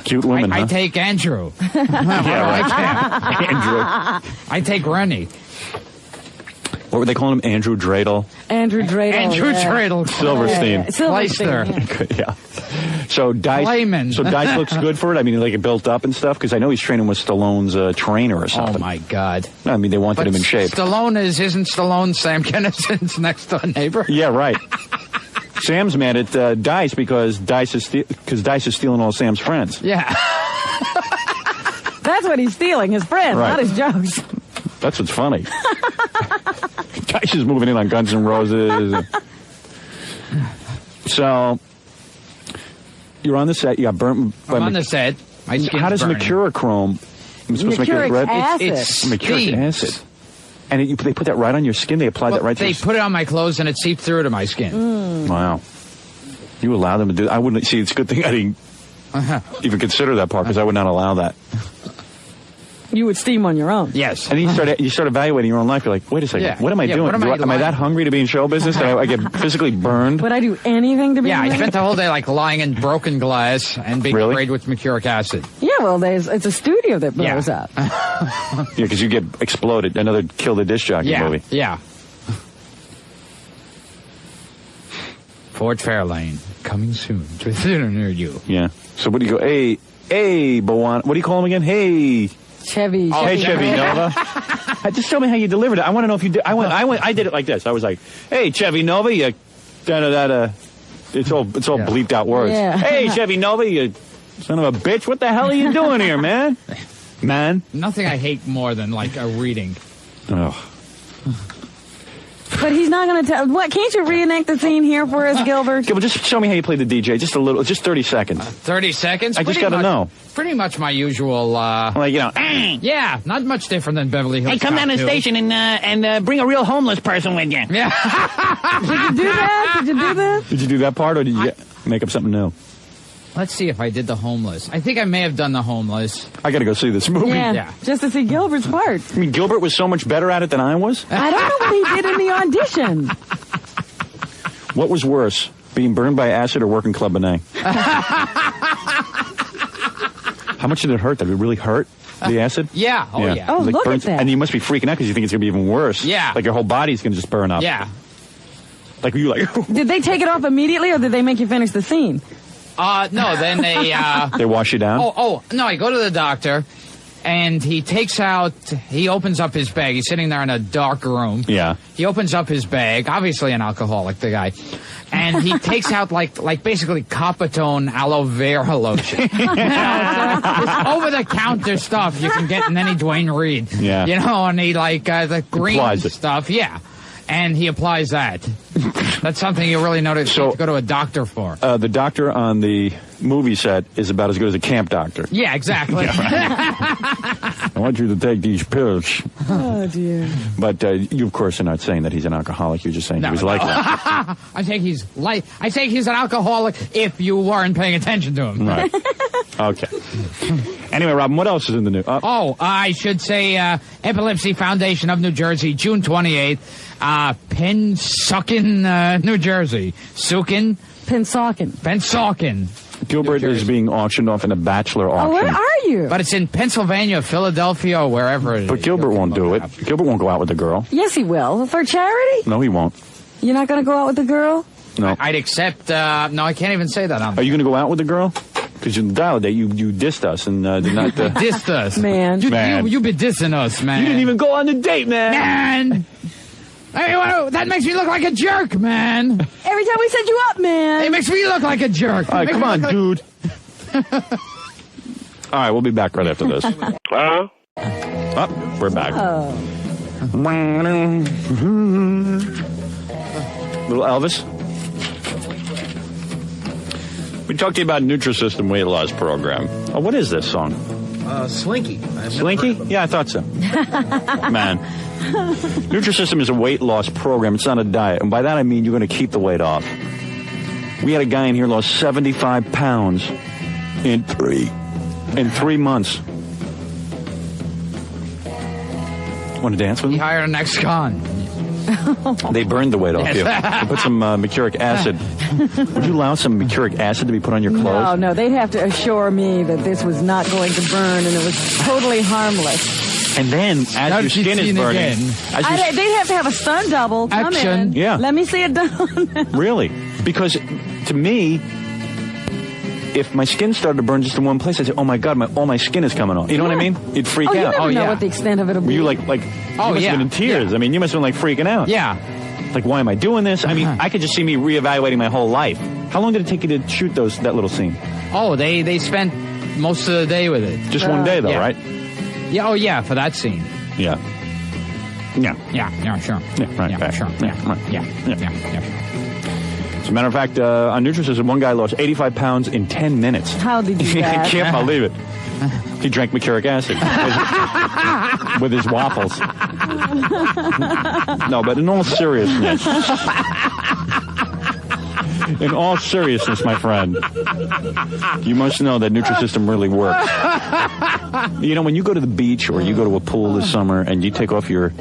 Cute woman, I huh? take Andrew. Yeah, right. Andrew. I take Rennie. What were they calling him? Andrew Dreidel? Andrew Dreidel. Andrew Dreidel. Silverstein. Silverstein. Yeah. So Dice looks good for it? I mean, like it built up and stuff? Because I know he's training with Stallone's trainer or something. Oh, my God. I mean, they wanted him in shape. Isn't Stallone Sam Kinison's next door neighbor? Yeah, right. Sam's mad at Dice because Dice is stealing all Sam's friends. Yeah. That's what he's stealing, his friends, Right. not his jokes. That's what's funny. Dice is moving in on Guns N' Roses. So, you're on the set. You got burnt. I'm on the set. My skin's How does burning. mercurochrome? I'm supposed to make it red. It's mercuric acid. And they put that right on your skin? They apply that right to They your skin? put it on my clothes and it seeped through to my skin. Wow. You allow them to do that? I wouldn't. See, it's a good thing I didn't even consider that part because I would not allow that. You would steam on your own. Yes. And then you start evaluating your own life. You're like, wait a second. Yeah. What am I Yeah, doing? what am I Am I that hungry to be in show business that I get physically burned? Would I do anything to be Yeah, I in spent the whole day like lying in broken glass and being Really? sprayed with mercuric acid. Yeah, well, it's a studio that blows Yeah. up. Yeah, because you get exploded. Another Kill the Disc Jockey movie. Yeah. Fort Fairlane, coming soon to a theater near you. Yeah. So what do you go? Hey, Bowan. What do you call him again? Hey. Chevy. Hey, Chevy Nova. Just tell me how you delivered it. I want to know if you did. I did it like this. I was like, hey, Chevy Nova, you da-da-da-da. It's all bleeped out words. Yeah. Hey, Chevy Nova, you son of a bitch. What the hell are you doing here, man? Man. Nothing I hate more than like a reading. Oh. But he's not going to tell. What? Can't you reenact the scene here for us, Gilbert? Gilbert, just show me how you play the DJ. Just a little. Just 30 seconds. 30 seconds? I just got to know. Pretty much my usual, Like, you know. yeah, not much different than Beverly Hills. Hey, come Cop down to the 2. station and bring a real homeless person with you. Yeah. Did you do that? Did you do that? Did you do that part, or did you make up something new? Let's see if I did the homeless. I think I may have done the homeless. I got to go see this movie. Yeah, just to see Gilbert's part. I mean, Gilbert was so much better at it than I was. I don't know what he did in the audition. What was worse, being burned by acid or working Club Benet? How much did it hurt? Did it really hurt, the acid? Yeah. Oh, yeah. Oh, Like look burns- at that. And you must be freaking out because you think it's going to be even worse. Yeah. Like your whole body's going to just burn up. Yeah. Like you like... Did they take it off immediately, or did they make you finish the scene? No, then they, They wash you down? no, I go to the doctor, and he opens up his bag. He's sitting there in a dark room. Yeah. He opens up his bag, obviously an alcoholic, the guy, and he takes out like basically Copatone aloe vera lotion. You know, it's over-the-counter stuff you can get in any Dwayne Reed. Yeah. You know, and he the green Applies it. stuff, yeah. And he applies that. That's something you really notice to go to a doctor for. The doctor on the movie set is about as good as a camp doctor. Yeah, exactly. I want you to take these pills. Oh, dear. But you, of course, are not saying that he's an alcoholic. You're just saying he was like that. I think he's an alcoholic if you weren't paying attention to him. Right. Okay. Anyway, Robin, what else is in the news? I should say Epilepsy Foundation of New Jersey, June 28th. Pennsauken, New Jersey. Pennsauken. Gilbert is being auctioned off in a bachelor auction. Oh, where are you? But it's in Pennsylvania, Philadelphia, or wherever it is. But Gilbert won't do it. Gilbert won't go out with the girl. Yes, he will. For charity? No, he won't. You're not going to go out with the girl? No. I'd accept, no, I can't even say that on Are you going to go out with the girl? Because you dial date, you dissed us and did not... dissed us. Man. You be dissing us, man. You didn't even go on the date, man. Man! Hey, that makes me look like a jerk, man. Every time we set you up, man. It makes me look like a jerk. All right, come on, dude. All right, we'll be back right after this. Huh? Oh, we're back. Little Elvis. We talked to you about Nutrisystem weight loss program. Oh, what is this song? Slinky. Slinky? Yeah, I thought so. Man. Nutrisystem is a weight loss program. It's not a diet. And by that I mean you're going to keep the weight off. We had a guy in here lost 75 pounds in 3 months. Want to dance with me? He hired an ex-con. They burned the weight off you. They put some mercuric acid. Would you allow some mercuric acid to be put on your clothes? No, they'd have to assure me that this was not going to burn and it was totally harmless. And then, as your skin is burning... They'd have to have a stunt double come in. Yeah. Let me see it done. Really? Because, to me... If my skin started to burn just in one place, I'd say, "Oh my God, all my skin is coming off." You know what I mean? You'd freak out. You never know what the extent of it will be. You must have been in tears. Yeah. I mean, you must have been freaking out. Yeah. Like, why am I doing this? I mean, I could just see me reevaluating my whole life. How long did it take you to shoot that little scene? Oh, they spent most of the day with it. Just one day, though, right? Yeah. Oh, yeah, for that scene. Yeah. Yeah. Yeah. Sure. Yeah. Right. Yeah. Sure. Yeah. Right. Yeah. As a matter of fact, on Nutrisystem, one guy lost 85 pounds in 10 minutes. How did you do that? I can't believe it. He drank mercuric acid with his waffles. No, but in all seriousness, my friend, you must know that Nutrisystem really works. You know, when you go to the beach or you go to a pool this summer and you take off your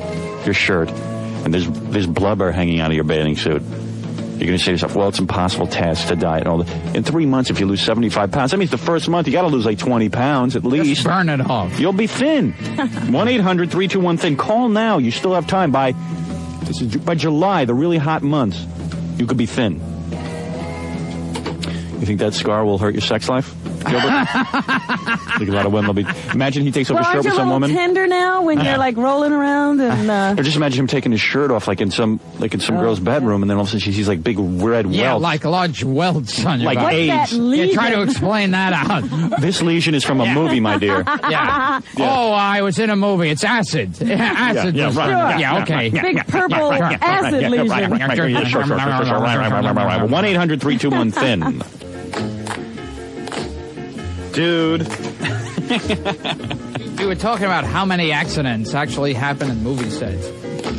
shirt and there's blubber hanging out of your bathing suit, you're going to say to yourself, well, it's an impossible task to diet and all that. In 3 months, if you lose 75 pounds, that means the first month you got to lose like 20 pounds at least. Just burn it off. You'll be thin. 1-800-321-THIN. Call now. You still have time. By July, the really hot months, you could be thin. You think that scar will hurt your sex life, Gilbert? I think a lot of women will be. Imagine he takes off his shirt with some woman. Aren't you a little tender now when you're like rolling around and? Or just imagine him taking his shirt off like in some girl's bedroom, and then all of a sudden she sees like big red welts. Yeah, like large welts on your body. AIDS. Yeah, try to explain that out. This lesion is from a movie, my dear. Yeah. Oh, I was in a movie. It's acid. Acid. Yeah, right. Yeah, okay. Big purple acid lesion. 1-800-321-THIN. Dude. We were talking about how many accidents actually happen in movie sets.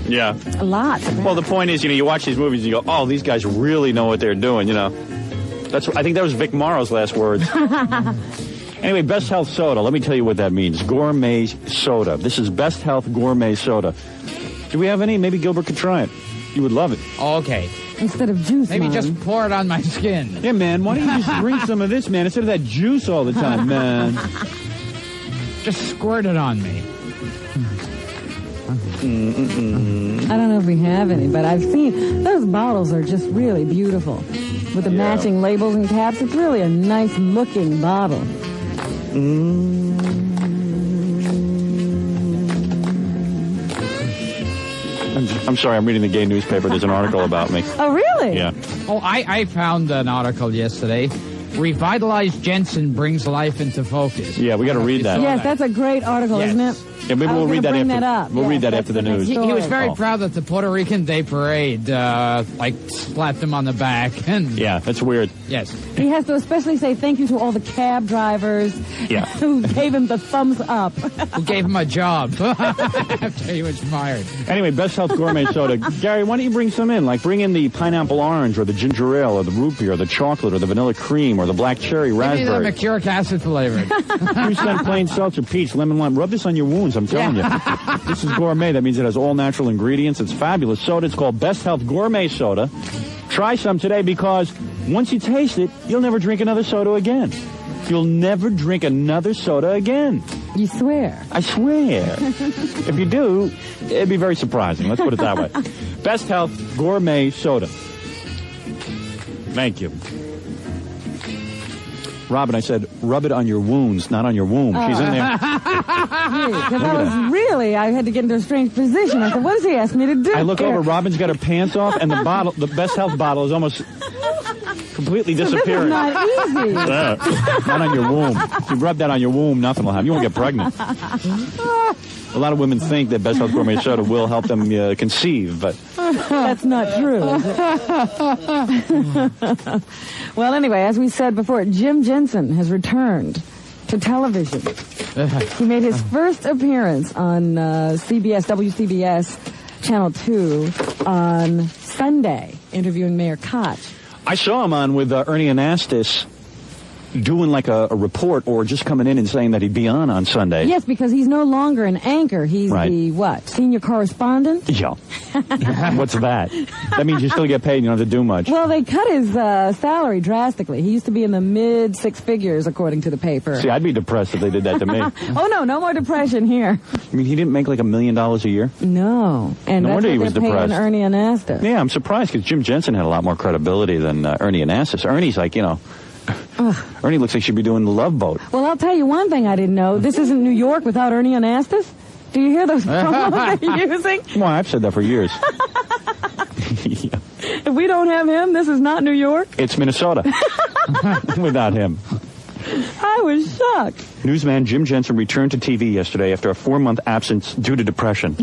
Yeah. A lot. Well, the point is, you watch these movies and you go, oh, these guys really know what they're doing, I think that was Vic Morrow's last words. Anyway, Best Health Soda. Let me tell you what that means. Gourmet soda. This is Best Health Gourmet Soda. Do we have any? Maybe Gilbert could try it. You would love it. Oh, okay. Instead of juice, maybe just pour it on my skin. Yeah, man. Why don't you just drink some of this, man, instead of that juice all the time, man? Just squirt it on me. I don't know if we have any, but I've seen those bottles are just really beautiful. With the matching labels and caps, it's really a nice looking bottle. I'm sorry, I'm reading the gay newspaper. There's an article about me. Oh, really? Yeah. Oh, I found an article yesterday. Revitalized Jensen brings life into focus. Yeah, we got to read that. Yes, that's a great article, isn't it? Yeah, maybe we'll read that after. We'll read that after the news. He was very proud that the Puerto Rican Day Parade, slapped him on the back. And yeah, that's weird. Yes. He has to especially say thank you to all the cab drivers who gave him the thumbs up. Who gave him a job after he was fired. Anyway, Best Health Gourmet Soda. Gary, why don't you bring some in? Like, bring in the pineapple orange, or the ginger ale, or the root beer, or the chocolate, or the vanilla cream, or the black cherry raspberry. Maybe the mercuric acid flavored. 3-cent plain seltzer, peach, lemon lime. Rub this on your wounds, I'm telling you. This is gourmet. That means it has all natural ingredients. It's fabulous soda. It's called Best Health Gourmet Soda. Try some today, because once you taste it, you'll never drink another soda again. You'll never drink another soda again. You swear? I swear. If you do, it'd be very surprising. Let's put it that way. Best Health Gourmet Soda. Thank you. Robin, I said, rub it on your wounds, not on your womb. She's in there. Because I had to get into a strange position. I said, what does he ask me to do? I look over, Robin's got her pants off, and the Best Health bottle is almost completely So this is disappearing. not easy. Not on your womb. You rub that on your womb, nothing will happen. You won't get pregnant. A lot of women think that Best Health Gourmet Soda will help them conceive, but That's not true, is it? Well, anyway, as we said before, Jim Jensen has returned to television. He made his first appearance on WCBS Channel 2 on Sunday, interviewing Mayor Koch. I saw him on with Ernie Anastas doing like a report or just coming in and saying that he'd be on Sunday. Yes, because he's no longer an anchor. He's Right. the, what, senior correspondent? Yeah. What's that? That means you still get paid and you don't have to do much. Well, they cut his salary drastically. He used to be in the mid six figures, according to the paper. See, I'd be depressed if they did that to me. Oh, no more depression here. I mean, he didn't make like $1 million a year? No. And No that's wonder what he was they're paying depressed. Ernie Anastas. Yeah, I'm surprised because Jim Jensen had a lot more credibility than Ernie Anastas. Ernie's like, Ernie looks like she'd be doing the Love Boat. Well, I'll tell you one thing I didn't know. This isn't New York without Ernie Anastas. Do you hear those promos they're using? Well, I've said that for years. If we don't have him, this is not New York. It's Minnesota without him. I was shocked. Newsman Jim Jensen returned to TV yesterday after a 4-month absence due to depression.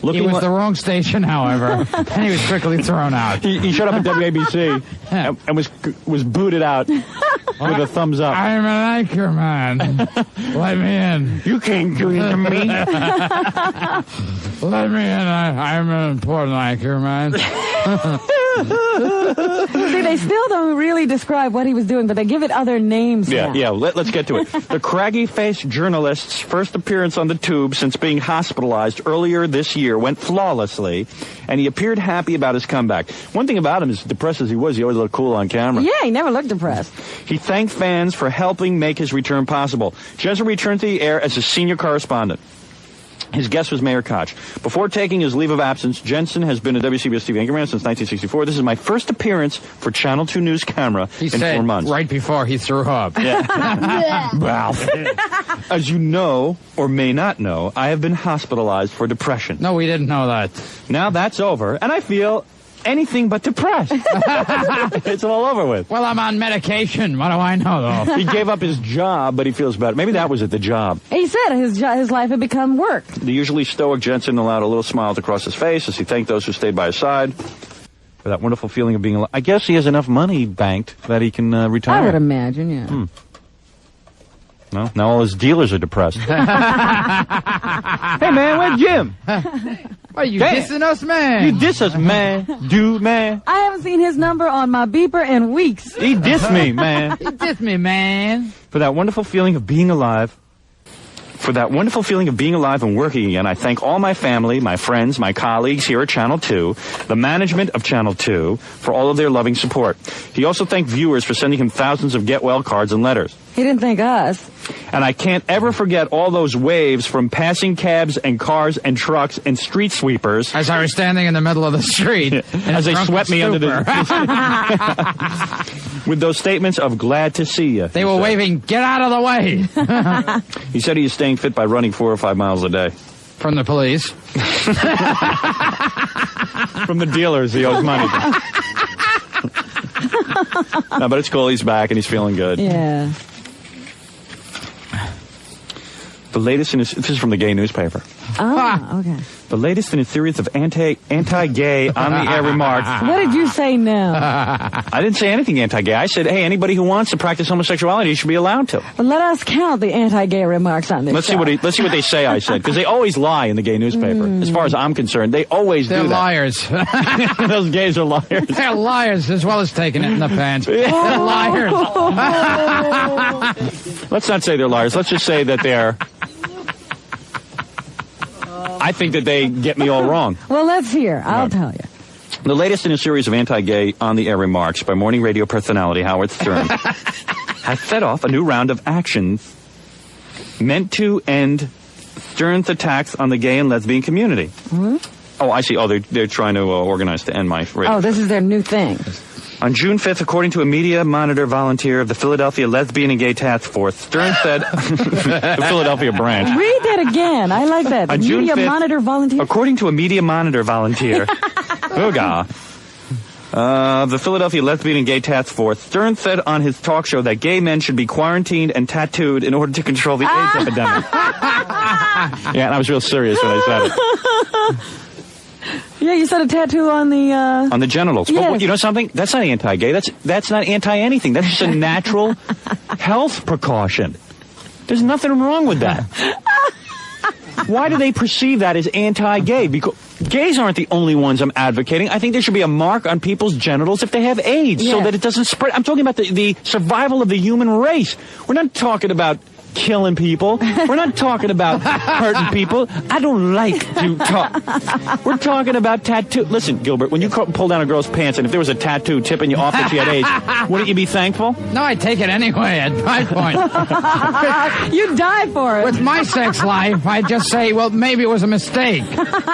He was the wrong station, however, and he was quickly thrown out. He showed up at WABC and was booted out with a thumbs up. I'm an anchor man. Let me in. You can't do it to me. Let me in. I'm an important anchor man. See, they still don't really describe what he was doing, but they give it other names now. Yeah, let's get to it. The craggy-faced journalist's first appearance on the tube since being hospitalized earlier this year went flawlessly, and he appeared happy about his comeback. One thing about him, as depressed as he was, he always looked cool on camera. Yeah, he never looked depressed. He thanked fans for helping make his return possible. Jensen returned to the air as a senior correspondent. His guest was Mayor Koch. Before taking his leave of absence, Jensen has been a WCBS TV anchorman since 1964. This is my first appearance for Channel 2 News camera He in said 4 months. right before he threw up. Wow. As you know, or may not know, I have been hospitalized for depression. No, we didn't know that. Now that's over, and I feel anything but depressed. It's all over with. Well, I'm on medication. What do I know, though? He gave up his job, but he feels better. Maybe that was it, the job. He said his life had become work. The usually stoic Jensen allowed a little smile to cross his face as he thanked those who stayed by his side for that wonderful feeling of being alive. I guess he has enough money banked that he can retire. I would imagine, yeah. Well, now all his dealers are depressed. Hey, man, where's Jim? What, you Damn. dissing us, man? You diss us, man. Dude, man. I haven't seen his number on my beeper in weeks. He dissed me, man. You diss me, man. For that wonderful feeling of being alive. For that wonderful feeling of being alive and working again, I thank all my family, my friends, my colleagues here at Channel 2, the management of Channel 2, for all of their loving support. He also thanked viewers for sending him thousands of get-well cards and letters. He didn't thank us. And I can't ever forget all those waves from passing cabs and cars and trucks and street sweepers. As I was standing in the middle of the street. As they swept me under the... with those statements of glad to see you. They were waving, get out of the way. He said he is staying fit by running 4 or 5 miles a day. From the police. From the dealers he owes money to. No, but it's cool. He's back and he's feeling good. Yeah. The latest in his... This is from the gay newspaper. Oh, okay. The latest in a series of anti-gay on-the-air remarks. What did you say now? I didn't say anything anti-gay. I said, hey, anybody who wants to practice homosexuality should be allowed to. Well, let us count the anti-gay remarks on this Let's see show. what they say. I said, because they always lie in the gay newspaper. As far as I'm concerned, they always They're do that. liars. Those gays are liars. They're liars as well as taking it in the pants. They're liars. Let's not say they're liars. Let's just say that they're... I think that they get me all wrong. Well, let's hear. I'll tell you. The latest in a series of anti-gay on-the-air remarks by morning radio personality Howard Stern has set off a new round of action meant to end Stern's attacks on the gay and lesbian community. Hmm? Oh, I see. Oh, they're trying to organize to end my radio. Oh, this is their new thing. On June 5th, according to a Media Monitor volunteer of the Philadelphia Lesbian and Gay Task Force, Stern said, the Philadelphia branch. Read that again. I like that. On June Media 5th, Monitor volunteer. According to a Media Monitor volunteer, Booga, The Philadelphia Lesbian and Gay Task Force. Stern said on his talk show that gay men should be quarantined and tattooed in order to control the AIDS epidemic. Yeah, and I was real serious when I said it. Yeah, you said a tattoo on the genitals. Yes. But you know something? That's not anti-gay. That's not anti-anything. That's just a natural health precaution. There's nothing wrong with that. Why do they perceive that as anti-gay? Because gays aren't the only ones I'm advocating. I think there should be a mark on people's genitals if they have AIDS so that it doesn't spread. I'm talking about the survival of the human race. We're not talking about killing people. We're not talking about hurting people. I don't like to talk. We're talking about tattoo. Listen, Gilbert, when you pull down a girl's pants and if there was a tattoo tipping you off that she had AIDS, wouldn't you be thankful? No, I'd take it anyway at my point. You'd die for it. With my sex life, I'd just say, well, maybe it was a mistake.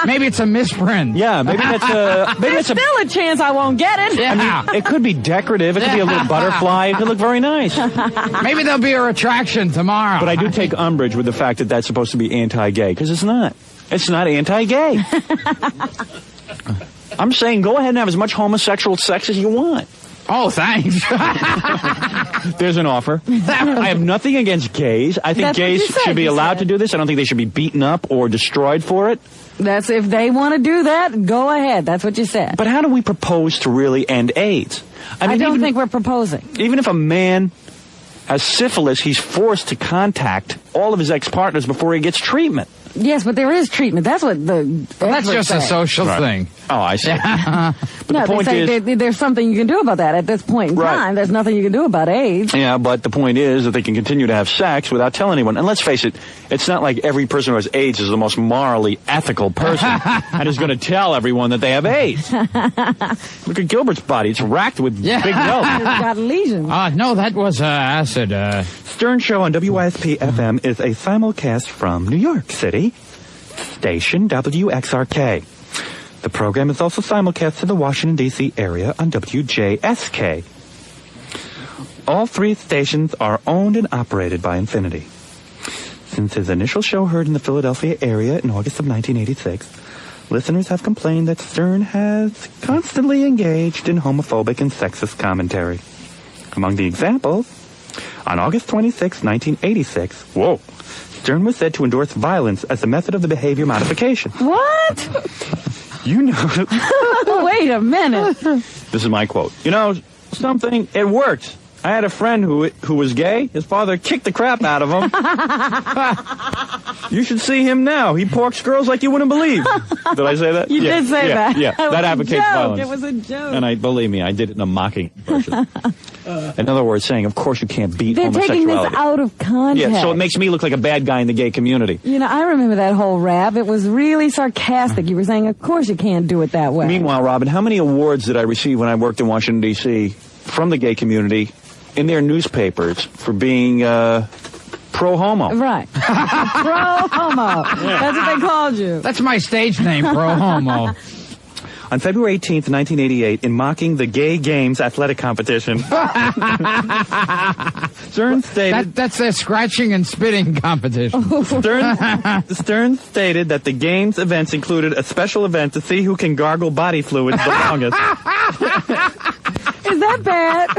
Maybe it's a misprint. Yeah, maybe that's a... There's still a chance I won't get it. Yeah. I mean, it could be decorative. It could be a little butterfly. It could look very nice. Maybe there'll be a retraction tomorrow. But I do take umbrage with the fact that that's supposed to be anti-gay, because it's not. It's not anti-gay. I'm saying go ahead and have as much homosexual sex as you want. Oh, thanks. There's an offer. I have nothing against gays. I think That's gays what you said, should be you allowed said. to do this. I don't think they should be beaten up or destroyed for it. That's if they want to do that, go ahead. That's what you said. But how do we propose to really end AIDS? I don't think we're proposing. Even if a man has syphilis, he's forced to contact all of his ex-partners before he gets treatment. Yes, but there is treatment. That's what the That's just a social thing. Oh, I see. But no, the point they say is, there's something you can do about that at this point in time. There's nothing you can do about AIDS. yeah, but the point is that they can continue to have sex without telling anyone. And let's face it, it's not like every person who has AIDS is the most morally ethical person and is going to tell everyone that they have AIDS. Look at Gilbert's body. It's racked with big welts. It's got lesions. No, that was acid. Stern Show on WYSP-FM is a simulcast from New York City, station WXRK. The program is also simulcast to the Washington, D.C. area on WJSK. All three stations are owned and operated by Infinity. Since his initial show heard in the Philadelphia area in August of 1986, listeners have complained that Stern has constantly engaged in homophobic and sexist commentary. Among the examples, on August 26, 1986, Stern was said to endorse violence as a method of the behavior modification. What? You know... Wait a minute. This is my quote. You know, something, it worked. I had a friend who was gay. His father kicked the crap out of him. You should see him now. He porks girls like you wouldn't believe. Did I say that? You did say that. Yeah, that advocates violence. It was a joke. And believe me, I did it in a mocking version. In other words, saying, of course you can't beat They're taking homosexuality. this out of context. Yeah, so it makes me look like a bad guy in the gay community. You know, I remember that whole rap. It was really sarcastic. You were saying, of course you can't do it that way. Meanwhile, Robin, how many awards did I receive when I worked in Washington, D.C. from the gay community in their newspapers for being pro-homo? Right. Pro-homo. That's what they called you. That's my stage name, pro-homo. On February 18th, 1988, in mocking the Gay Games athletic competition, Stern stated... That's a scratching and spitting competition. Stern stated that the Games events included a special event to see who can gargle body fluids the longest. Is that bad?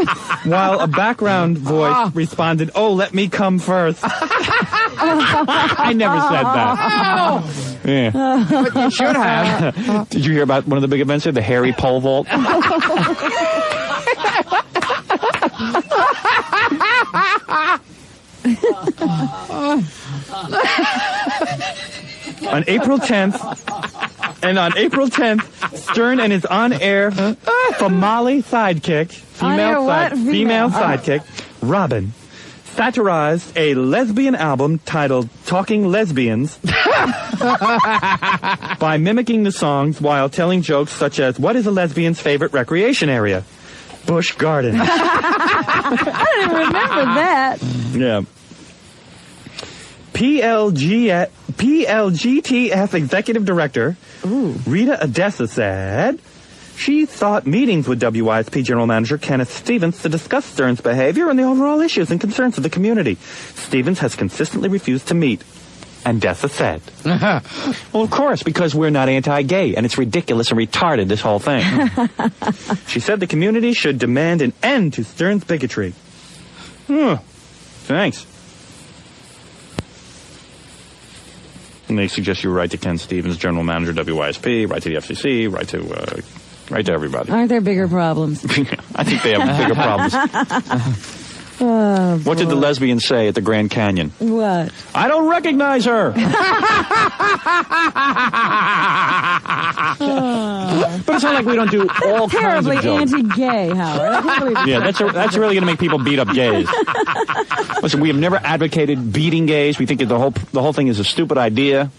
While a background voice responded, "Oh, let me come first." I never said that. Yeah. But you should have. Did you hear about one of the big events here, the hairy pole vault? On April 10th, Stern and his on-air Famali sidekick, female sidekick, Robin, satirized a lesbian album titled Talking Lesbians by mimicking the songs while telling jokes such as, what is a lesbian's favorite recreation area? Busch Garden. I didn't even remember that. Yeah. PLGTF Executive Director Rita Odessa said she sought meetings with WYSP General Manager Kenneth Stevens to discuss Stern's behavior and the overall issues and concerns of the community. Stevens has consistently refused to meet. and death of Fed. Well, of course, because we're not anti-gay, and it's ridiculous and retarded, this whole thing. She said the community should demand an end to Stern's bigotry. Thanks. And they suggest you write to Ken Stevens, General Manager, WYSP, write to the FCC, write to everybody. Aren't there bigger problems? I think they have bigger problems. Oh, what did the lesbian say at the Grand Canyon? What? I don't recognize her. But it's not like we don't do all kinds of jokes. Terribly anti-gay, Howard. Yeah, that's really going to make people beat up gays. Listen, we have never advocated beating gays. We think that the whole thing is a stupid idea.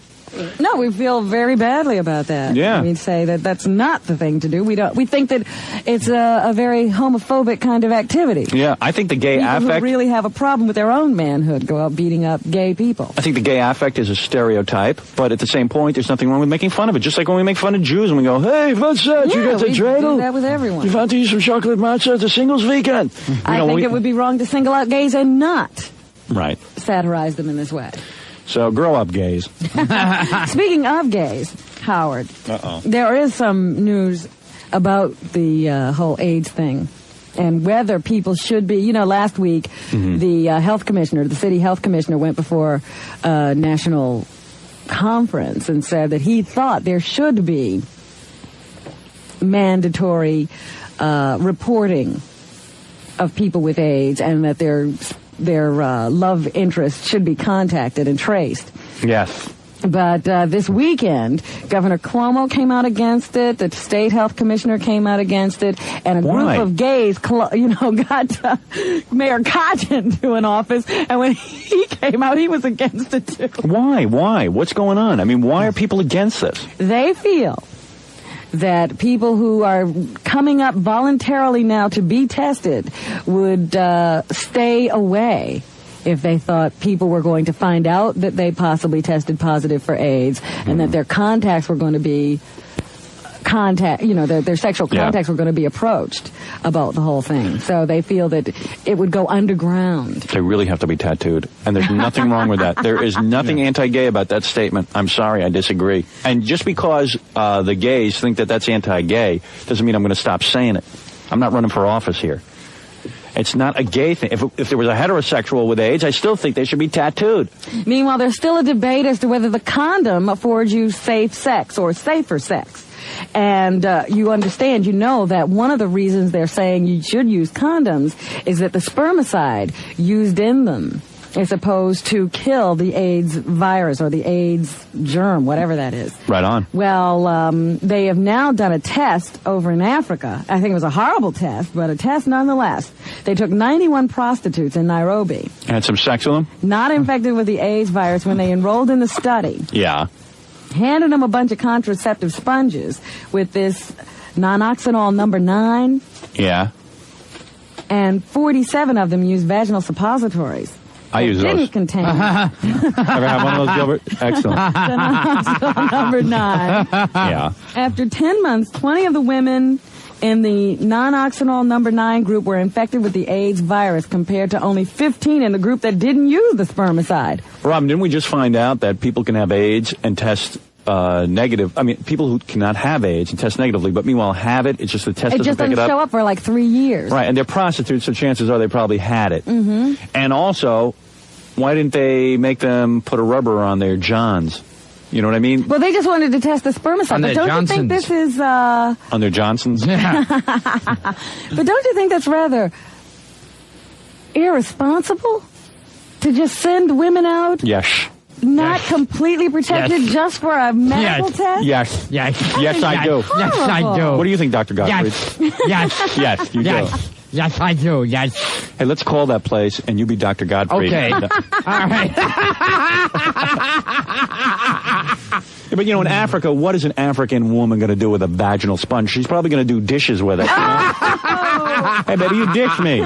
No, we feel very badly about that. Yeah. We say that that's not the thing to do. We think that it's a very homophobic kind of activity. Yeah, I think the gay People affect... who really have a problem with their own manhood go out beating up gay people. I think the gay affect is a stereotype, but at the same point, there's nothing wrong with making fun of it. Just like when we make fun of Jews and we go, hey, what's that? Yeah, You got the we dreidel? do that with everyone. You want to eat some chocolate matzo at the singles weekend? I think it would be wrong to single out gays and not Right. satirize them in this way. So, grow up, gays. Speaking of gays, Howard, there is some news about the whole AIDS thing and whether people should be, last week the health commissioner, the city health commissioner went before a national conference and said that he thought there should be mandatory reporting of people with AIDS and that their love interest should be contacted and traced. Yes. But this weekend, Governor Cuomo came out against it, the state health commissioner came out against it, and a group of gays, got Mayor Cotton to an office, and when he came out, he was against it too. Why? What's going on? I mean, why are people against this? They feel that people who are coming up voluntarily now to be tested would stay away if they thought people were going to find out that they possibly tested positive for AIDS and that their contacts were going to be their sexual contacts were going to be approached about the whole thing. So they feel that it would go underground. They really have to be tattooed. And there's nothing wrong with that. There is nothing anti-gay about that statement. I'm sorry, I disagree. And just because the gays think that that's anti-gay doesn't mean I'm going to stop saying it. I'm not running for office here. It's not a gay thing. If there was a heterosexual with AIDS, I still think they should be tattooed. Meanwhile, there's still a debate as to whether the condom affords you safe sex or safer sex. And you know that one of the reasons they're saying you should use condoms is that the spermicide used in them is supposed to kill the AIDS virus or the AIDS germ, whatever that is. Right on. Well, they have now done a test over in Africa. I think it was a horrible test, but a test nonetheless. They took 91 prostitutes in Nairobi. Had some sex with them? Not infected with the AIDS virus when they enrolled in the study. Yeah. Handed them a bunch of contraceptive sponges with this nonoxynol number 9. Yeah. And 47 of them used vaginal suppositories. I use those. Didn't contain. Ever have one of those, Gilbert? Excellent. Nonoxynol number 9. Yeah. After 10 months, 20 of the women in the nonoxynol number 9 group were infected with the AIDS virus compared to only 15 in the group that didn't use the spermicide. Rob, didn't we just find out that people can have AIDS and test negative? I mean, people who cannot have AIDS and test negatively, but meanwhile have it, it's just the test doesn't pick it up. Show up for like 3 years. Right, and they're prostitutes, so chances are they probably had it. Mm-hmm. And also, why didn't they make them put a rubber on their johns? You know what I mean? Well, they just wanted to test the spermicide. But don't you think this is... On their Johnsons? Yeah. But don't you think that's rather irresponsible? To just send women out? Yes. Not completely protected just for a medical test? Yes. Yes. Yes, I do. Yes, I do. What do you think, Dr. Gottfried? Yes. Yes, you do. Yes, I do. Yes. Hey, let's call that place, and you be Dr. Gottfried. Okay. All right. Yeah, but, in Africa, what is an African woman going to do with a vaginal sponge? She's probably going to do dishes with it. Hey, baby, you dish me.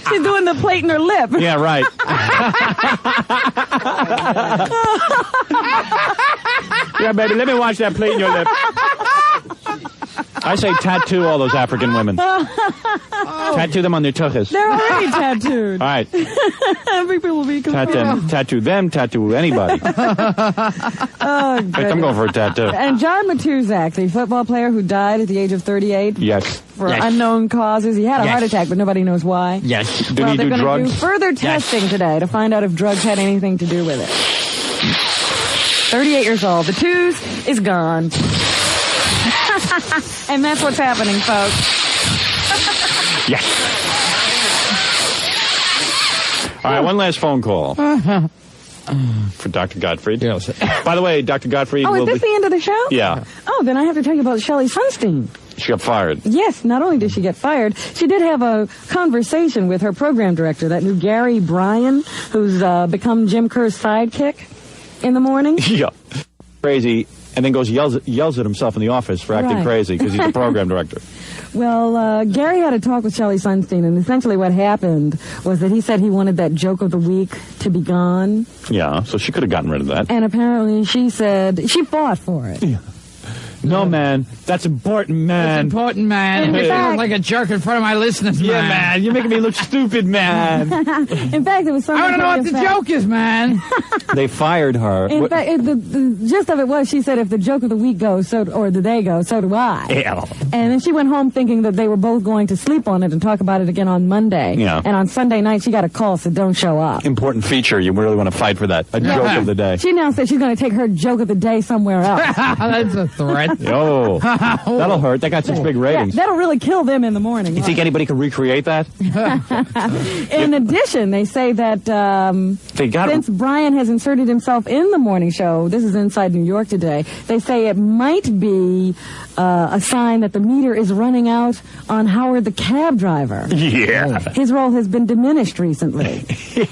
She's doing the plate in her lip. Yeah, right. Yeah, baby, let me watch that plate in your lip. I say tattoo all those African women. Oh, Tattoo them on their tuchus. They're already tattooed. All right. People will be confused. Tattoo them, tattoo anybody. Oh, I'm going for a tattoo. And John Matuzak, the football player who died at the age of 38. Yes. For unknown causes. He had a Yes. heart attack, but nobody knows why. Yes. Did he they're do going to drugs? do further testing today to find out if drugs had anything to do with it. 38 years old. The twos is gone. And that's what's happening, folks. Yes. All right, one last phone call. For Dr. Gottfried. Yes. By the way, Dr. Gottfried Oh, is will this be... the end of the show? Yeah. Oh, then I have to tell you about Shelley Sunstein. She got fired. Yes, not only did she get fired, she did have a conversation with her program director, that new Gary Bryan, who's become Jim Kerr's sidekick in the morning. Yeah. Crazy. And then goes yells at himself in the office for acting Right. crazy because he's the program director. Well, Gary had a talk with Shelley Sunstein, and essentially what happened was that he said he wanted that joke of the week to be gone. Yeah, so she could have gotten rid of that. And apparently she said she fought for it. Yeah. No, man. That's important, man. It's important, man. In It makes me fact- look like a jerk in front of my listeners, Yeah, man. man. You're making me look stupid, man. In fact, it was something. I want to know what the joke is, man. They fired her. In fact, the gist of it was she said if the joke of the week goes, or the day goes, so do I. Yeah. And then she went home thinking that they were both going to sleep on it and talk about it again on Monday. Yeah. And on Sunday night she got a call, so don't show up. Important feature. You really want to fight for that. A joke of the day. She now said she's going to take her joke of the day somewhere else. That's a threat. Yo. That'll hurt. That got such big Yeah, ratings. that'll really kill them in the morning. You think anybody can recreate that? In addition, they say that They got since Brian has inserted himself in the morning show, this is Inside New York today, they say it might be a sign that the meter is running out on Howard the cab driver. Yeah. His role has been diminished recently,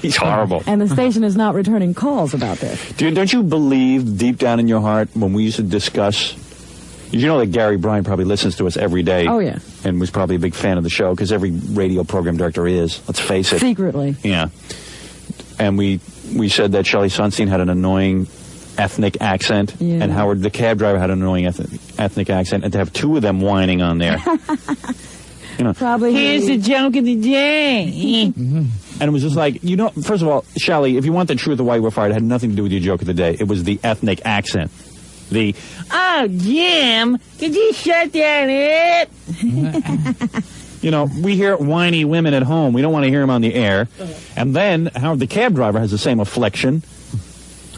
He's horrible. and the station is not returning calls about this. Dude, don't you believe deep down in your heart when we used to discuss... You know that Gary Bryan probably listens to us every day. Oh, yeah. And was probably a big fan of the show, because every radio program director is. Let's face it. Secretly. Yeah. And we said that Shelley Sunstein had an annoying ethnic accent, Yeah. and Howard the cab driver had an annoying ethnic accent, and to have two of them whining on there. You know. Probably. Here's the joke of the day. And it was just like, you know, first of all, Shelley, if you want the truth of why you were fired, it had nothing to do with your joke of the day. It was the ethnic accent. Oh, Jim, could you shut down it? You know, we hear whiny women at home. We don't want to hear them on the air. And then Howard the cab driver has the same affliction.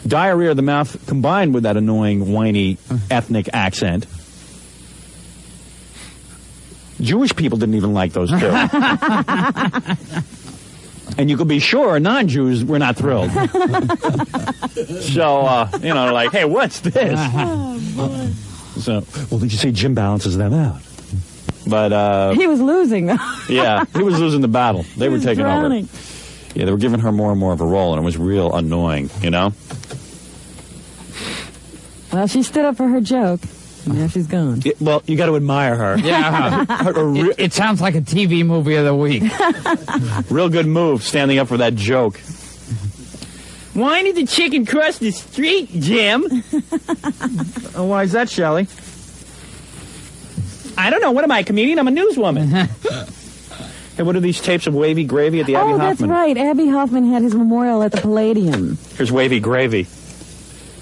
Diarrhea of the mouth combined with that annoying, whiny, ethnic accent. Jewish people didn't even like those two. And you could be sure non-Jews were not thrilled. So, you know, like, hey, what's this? Oh, boy. So, well, did you see Jim balances them out? But, He was losing, though. yeah, he was losing the battle. They were taking drowning. over. Yeah, they were giving her more and more of a role, and it was real annoying, you know? Well, she stood up for her joke. Now she's gone. Well, you got to admire her. Yeah. It sounds like a TV movie of the week. Real good move, standing up for that joke. Why did the chicken cross the street, Jim? Oh, why is that, Shelley? I don't know. What am I, a comedian? I'm a newswoman. Hey, what are these tapes of Wavy Gravy at the Abby Oh, Hoffman? that's right. Abby Hoffman had his memorial at the Palladium. Here's Wavy Gravy.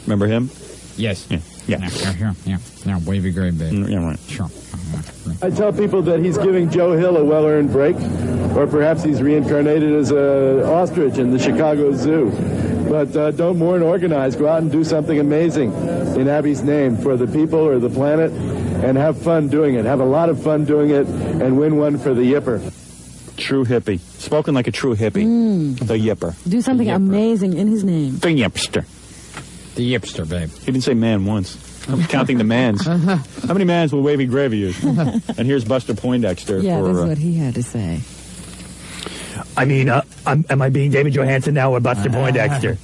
Remember him? Yes. Yeah. Yeah, wavy gray, babe. Yeah, right. Sure. I tell people that he's giving Joe Hill a well-earned break, or perhaps he's reincarnated as an ostrich in the Chicago Zoo. But don't mourn, organize. Go out and do something amazing in Abby's name for the people or the planet, and have fun doing it. Have a lot of fun doing it, and win one for the Yipper. True hippie. Spoken like a true hippie. The Yipper. Do something amazing in his name. The Yipster. The Yipster, babe. He didn't say man once. I'm counting the mans. How many mans will Wavy Gravy use? And here's Buster Poindexter. Yeah, for, that's what he had to say. I mean, am I being David Johansen now or Buster Poindexter?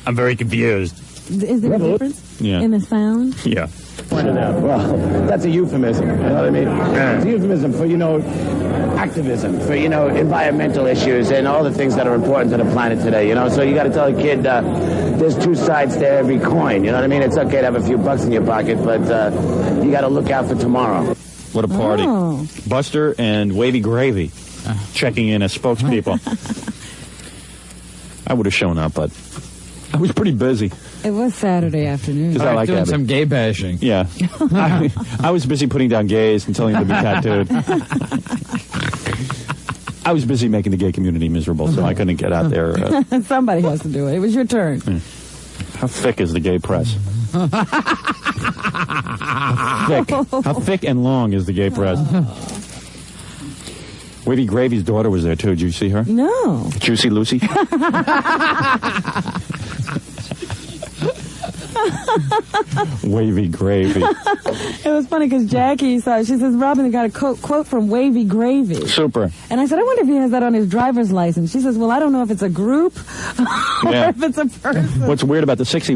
I'm very confused. Is there a difference Yeah. in the sound? Yeah. Pointed out. Well, that's a euphemism. You know what I mean? It's a euphemism for, activism, for, environmental issues and all the things that are important to the planet today, So you got to tell a kid there's two sides to every coin, you know what I mean? It's okay to have a few bucks in your pocket, but you got to look out for tomorrow. What a party. Oh. Buster and Wavy Gravy checking in as spokespeople. I would have shown up, but I was pretty busy. It was Saturday afternoon. Because I like doing Abby. some gay bashing. Yeah. I was busy putting down gays and telling them to be tattooed. I was busy making the gay community miserable, so I couldn't get out there. Somebody has to do it. It was your turn. How thick is the gay press? How thick and long is the gay press? Wavy Gravy's daughter was there, too. Did you see her? No. Juicy Lucy? Wavy Gravy. It was funny because Jackie saw, she says, Robin got a quote from Wavy Gravy. Super. And I said, I wonder if he has that on his driver's license. She says, well, I don't know if it's a group or if it's a person. What's weird about the 60s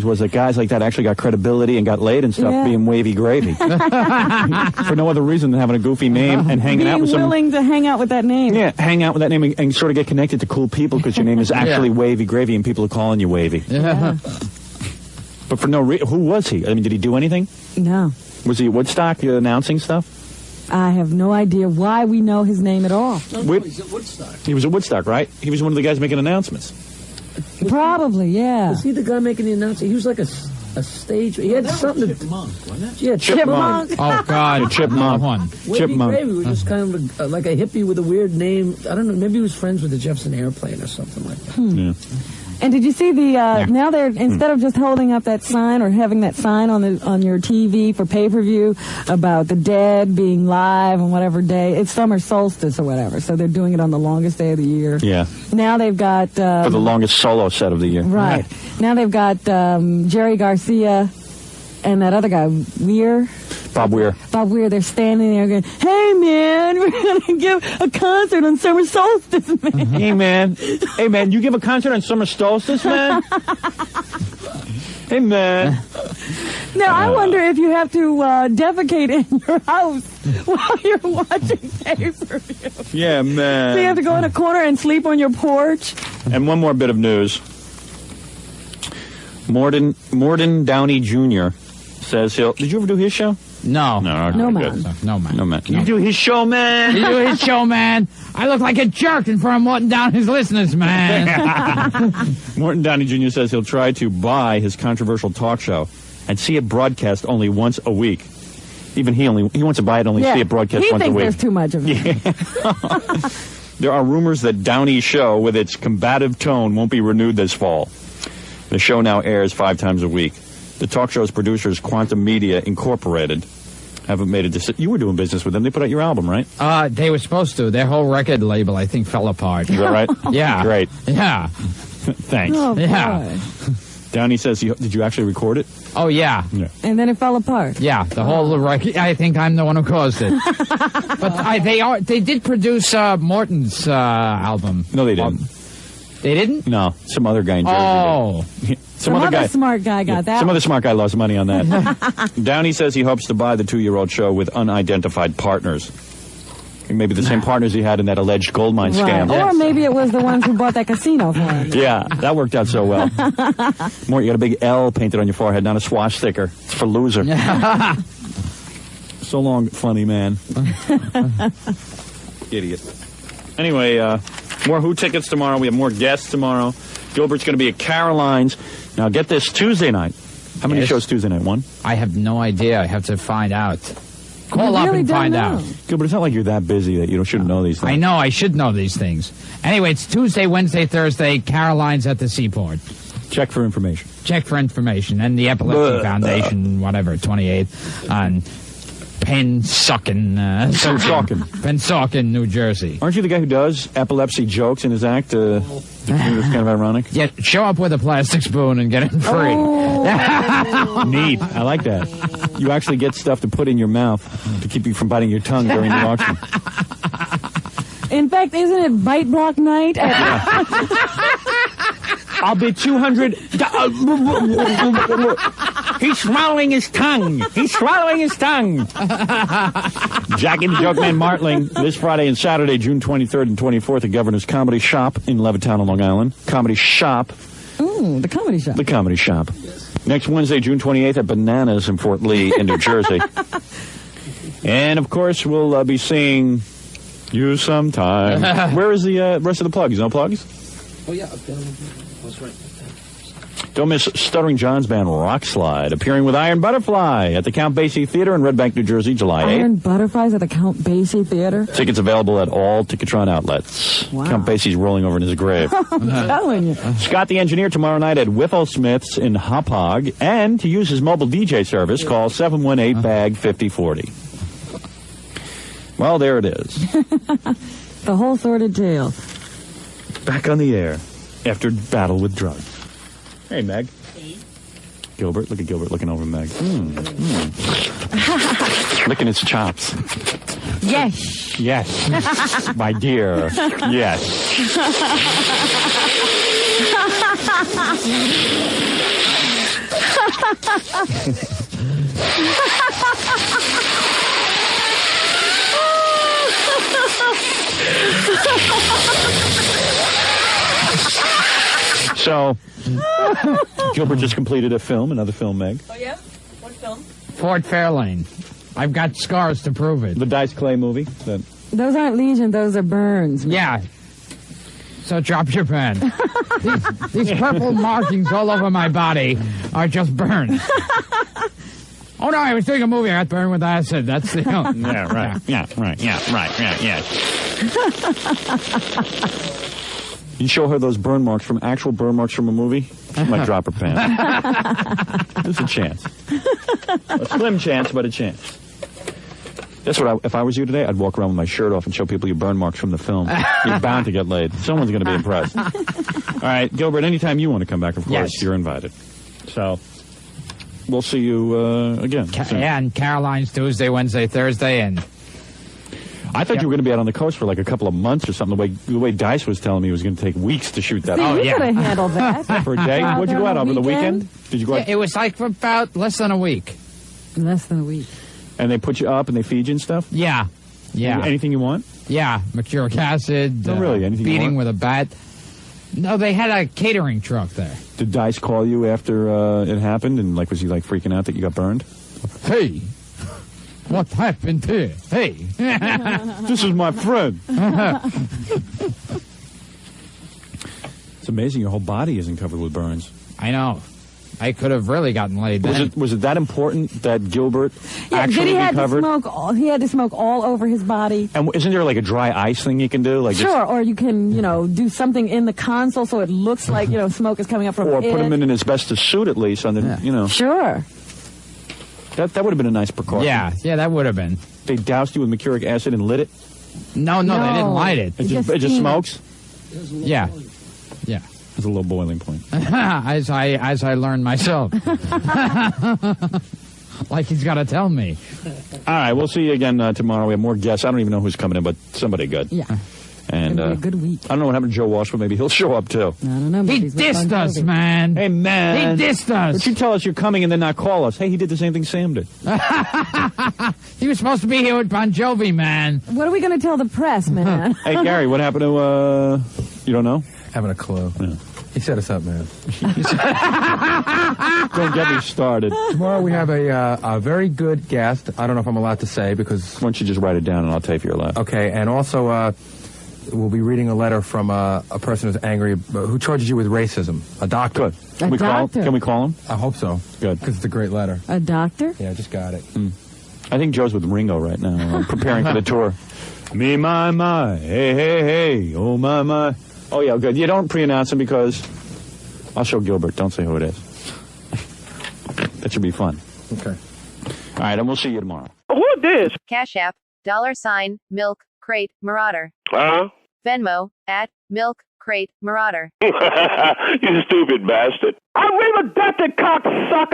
was that guys like that actually got credibility and got laid and stuff being Wavy Gravy. For no other reason than having a goofy name and hanging out with someone. Being willing to hang out with that name. Yeah, hang out with that name and sort of get connected to cool people because your name is actually Wavy Gravy and people are calling you Wavy. Yeah. But for no reason, who was he? I mean, did he do anything? No. Was he at Woodstock announcing stuff? I have no idea why we know his name at all. No, he's at Woodstock. He was at Woodstock, right? He was one of the guys making announcements. Probably, yeah. Was he the guy making the announcement? He was like a stage. He had something to. Chipmunk, wasn't it? Yeah, Chipmunk. Oh, God. Chipmunk. Wavy Chipmunk. Gravy was just kind of like a hippie with a weird name. I don't know. Maybe he was friends with the Jefferson Airplane or something like that. Yeah. And did you see the, now they're, instead of just holding up that sign or having that sign on your TV for pay-per-view about the dead being live on whatever day, it's summer solstice or whatever, so they're doing it on the longest day of the year. Yeah. Now they've got... For the longest solo set of the year. Right. Now they've got Jerry Garcia and that other guy, Weir. Bob Weir. Bob Weir, they're standing there going, hey, man, we're going to give a concert on summer solstice, man. Hey, man. Hey, man, you give a concert on summer solstice, man? Hey, man. Now, I wonder if you have to defecate in your house while you're watching pay-per-view. Yeah, man. So you have to go in a corner and sleep on your porch? And one more bit of news. Morden Downey Jr. says he'll... Did you ever do his show? No. No, okay, No, good. man. No, man. No, man. You do his show, man? You do his show, man. I look like a jerk in front of Morton Downey's listeners, man. Morton Downey Jr. says he'll try to buy his controversial talk show and see it broadcast only once a week. Even he wants to buy it, only see it broadcast once a week. He thinks there's too much of it. There are rumors that Downey's show, with its combative tone, won't be renewed this fall. The show now airs 5 times a week. The talk show's producers, Quantum Media Incorporated, haven't made a decision. You were doing business with them. They put out your album, right? They were supposed to. Their whole record label, I think, fell apart. Is that right? Yeah. Great. Yeah. Thanks. Oh, Yeah. boy. Downey says, did you actually record it? Oh, yeah. And then it fell apart. Yeah, the whole record. I think I'm the one who caused it. But they did produce Morton's album. No, they didn't. They didn't? No, some other guy in Jersey. Oh. Some other smart guy got that. Some other smart guy lost money on that. Downey says he hopes to buy the 2-year-old show with unidentified partners. Maybe the same partners he had in that alleged gold mine scam. Or maybe it was the ones who bought that casino for him. Yeah, that worked out so well. More, you got a big L painted on your forehead, not a swastika. It's for loser. So long, funny man. Idiot. Anyway, more Who tickets tomorrow. We have more guests tomorrow. Gilbert's going to be at Caroline's. Now, get this, Tuesday night. How many shows Tuesday night? 1? I have no idea. I have to find out. Call up and find out. Gilbert, it's not like you're that busy that you shouldn't know these things. I know. I should know these things. Anyway, it's Tuesday, Wednesday, Thursday. Caroline's at the Seaport. Check for information. Check for information. And the Epilepsy Foundation, whatever, 28 on Pennsauken, New Jersey. Aren't you the guy who does epilepsy jokes in his act? It's kind of ironic. Yeah, show up with a plastic spoon and get it free. Neat. I like that. You actually get stuff to put in your mouth to keep you from biting your tongue during the auction. In fact, isn't it bite block night? I'll bid 200. He's swallowing his tongue. He's swallowing his tongue. Jackie the Joke Man Martling this Friday and Saturday, June 23rd and 24th at Governor's Comedy Shop in Levittown on Long Island. Comedy Shop. Ooh, the Comedy Shop. The Comedy Shop. Next Wednesday, June 28th at Bananas in Fort Lee in New Jersey. And, of course, we'll be seeing you sometime. Where is the rest of the plugs? No plugs? Oh, yeah. That's right. Don't miss Stuttering John's band Rockslide, appearing with Iron Butterfly at the Count Basie Theater in Red Bank, New Jersey, July 8th. Iron Butterflies at the Count Basie Theater? Tickets available at all Ticketron outlets. Wow. Count Basie's rolling over in his grave. I'm telling you. Scott the Engineer tomorrow night at Whittlesmith's in Hauppauge. And to use his mobile DJ service, call 718-BAG-5040. Well, there it is. The whole sordid tale. Back on the air after battle with drugs. Hey, Meg. Hey. Gilbert. Look at Gilbert looking over Meg. Licking his chops. Yes. Yes. My dear. Yes. So, Gilbert just completed another film, Meg. Oh, yeah? What film? Fort Fairlane. I've got scars to prove it. The Dice Clay movie. Those aren't lesions, those are burns. Yeah. So drop your pen. these purple markings all over my body are just burns. Oh, no, I was doing a movie. I got burned with acid. That's the... Yeah, right. Yeah, right. Yeah, right. Yeah. You show her those burn marks actual burn marks from a movie, she might drop her pen. There's a chance. A slim chance, but a chance. That's what if I was you today, I'd walk around with my shirt off and show people your burn marks from the film. You're bound to get laid. Someone's going to be impressed. All right, Gilbert, anytime you want to come back, of course, you're invited. So, we'll see you again. Yeah, and Caroline's Tuesday, Wednesday, Thursday, and... I thought you were going to be out on the coast for like a couple of months or something. The way Dice was telling me it was going to take weeks to shoot that. See, you could have handled that. For a day? What'd you go out over the weekend? Did you go out? It was like for about less than a week. Less than a week. And they put you up and they feed you and stuff? Yeah. Anything you want? Yeah, mercuric acid. No, really? Anything beating you want? with a bat. No, they had a catering truck there. Did Dice call you after it happened? And was he freaking out that you got burned? Hey. What happened here? Hey. This is my friend. It's amazing your whole body isn't covered with burns. I know. I could have really gotten laid then. Was it that important that Gilbert actually be covered? He had to smoke all over his body. And isn't there a dry ice thing you can do? Sure, or you can, do something in the console so it looks like, smoke is coming up from it. Or put him in an asbestos suit at least. Sure. That would have been a nice precaution. Yeah, that would have been. They doused you with mercuric acid and lit it? No, they didn't light it. It just smokes? Yeah. There's a low boiling point. as I learned myself. Like he's got to tell me. All right, we'll see you again tomorrow. We have more guests. I don't even know who's coming in, but somebody good. Yeah. And a good week. I don't know what happened to Joe Walsh, but maybe he'll show up too. I don't know. He dissed us, man. Hey, man. He dissed us. But you tell us you're coming and then not call us. Hey, he did the same thing Sam did. He was supposed to be here with Bon Jovi, man. What are we going to tell the press, man? Hey, Gary, what happened to, you don't know? Having a clue. Yeah. He set us up, man. Don't get me started. Tomorrow we have a very good guest. I don't know if I'm allowed to say because... Why don't you just write it down and I'll tell you if you're allowed. Okay, and also we'll be reading a letter from a person who's angry, who charges you with racism. A doctor. Good. Can we call him? I hope so. Good. Because it's a great letter. A doctor? Yeah, I just got it. I think Joe's with Ringo right now, preparing for the tour. Me, my, hey, hey, hey, oh, my. Oh, yeah, good. You don't pre-announce him because I'll show Gilbert. Don't say who it is. That should be fun. Okay. All right, and we'll see you tomorrow. Who this? Cash.App, $milkcratemarauder. Venmo, @milkcratemarauder. You stupid bastard. I'll leave a dirty cocksucker.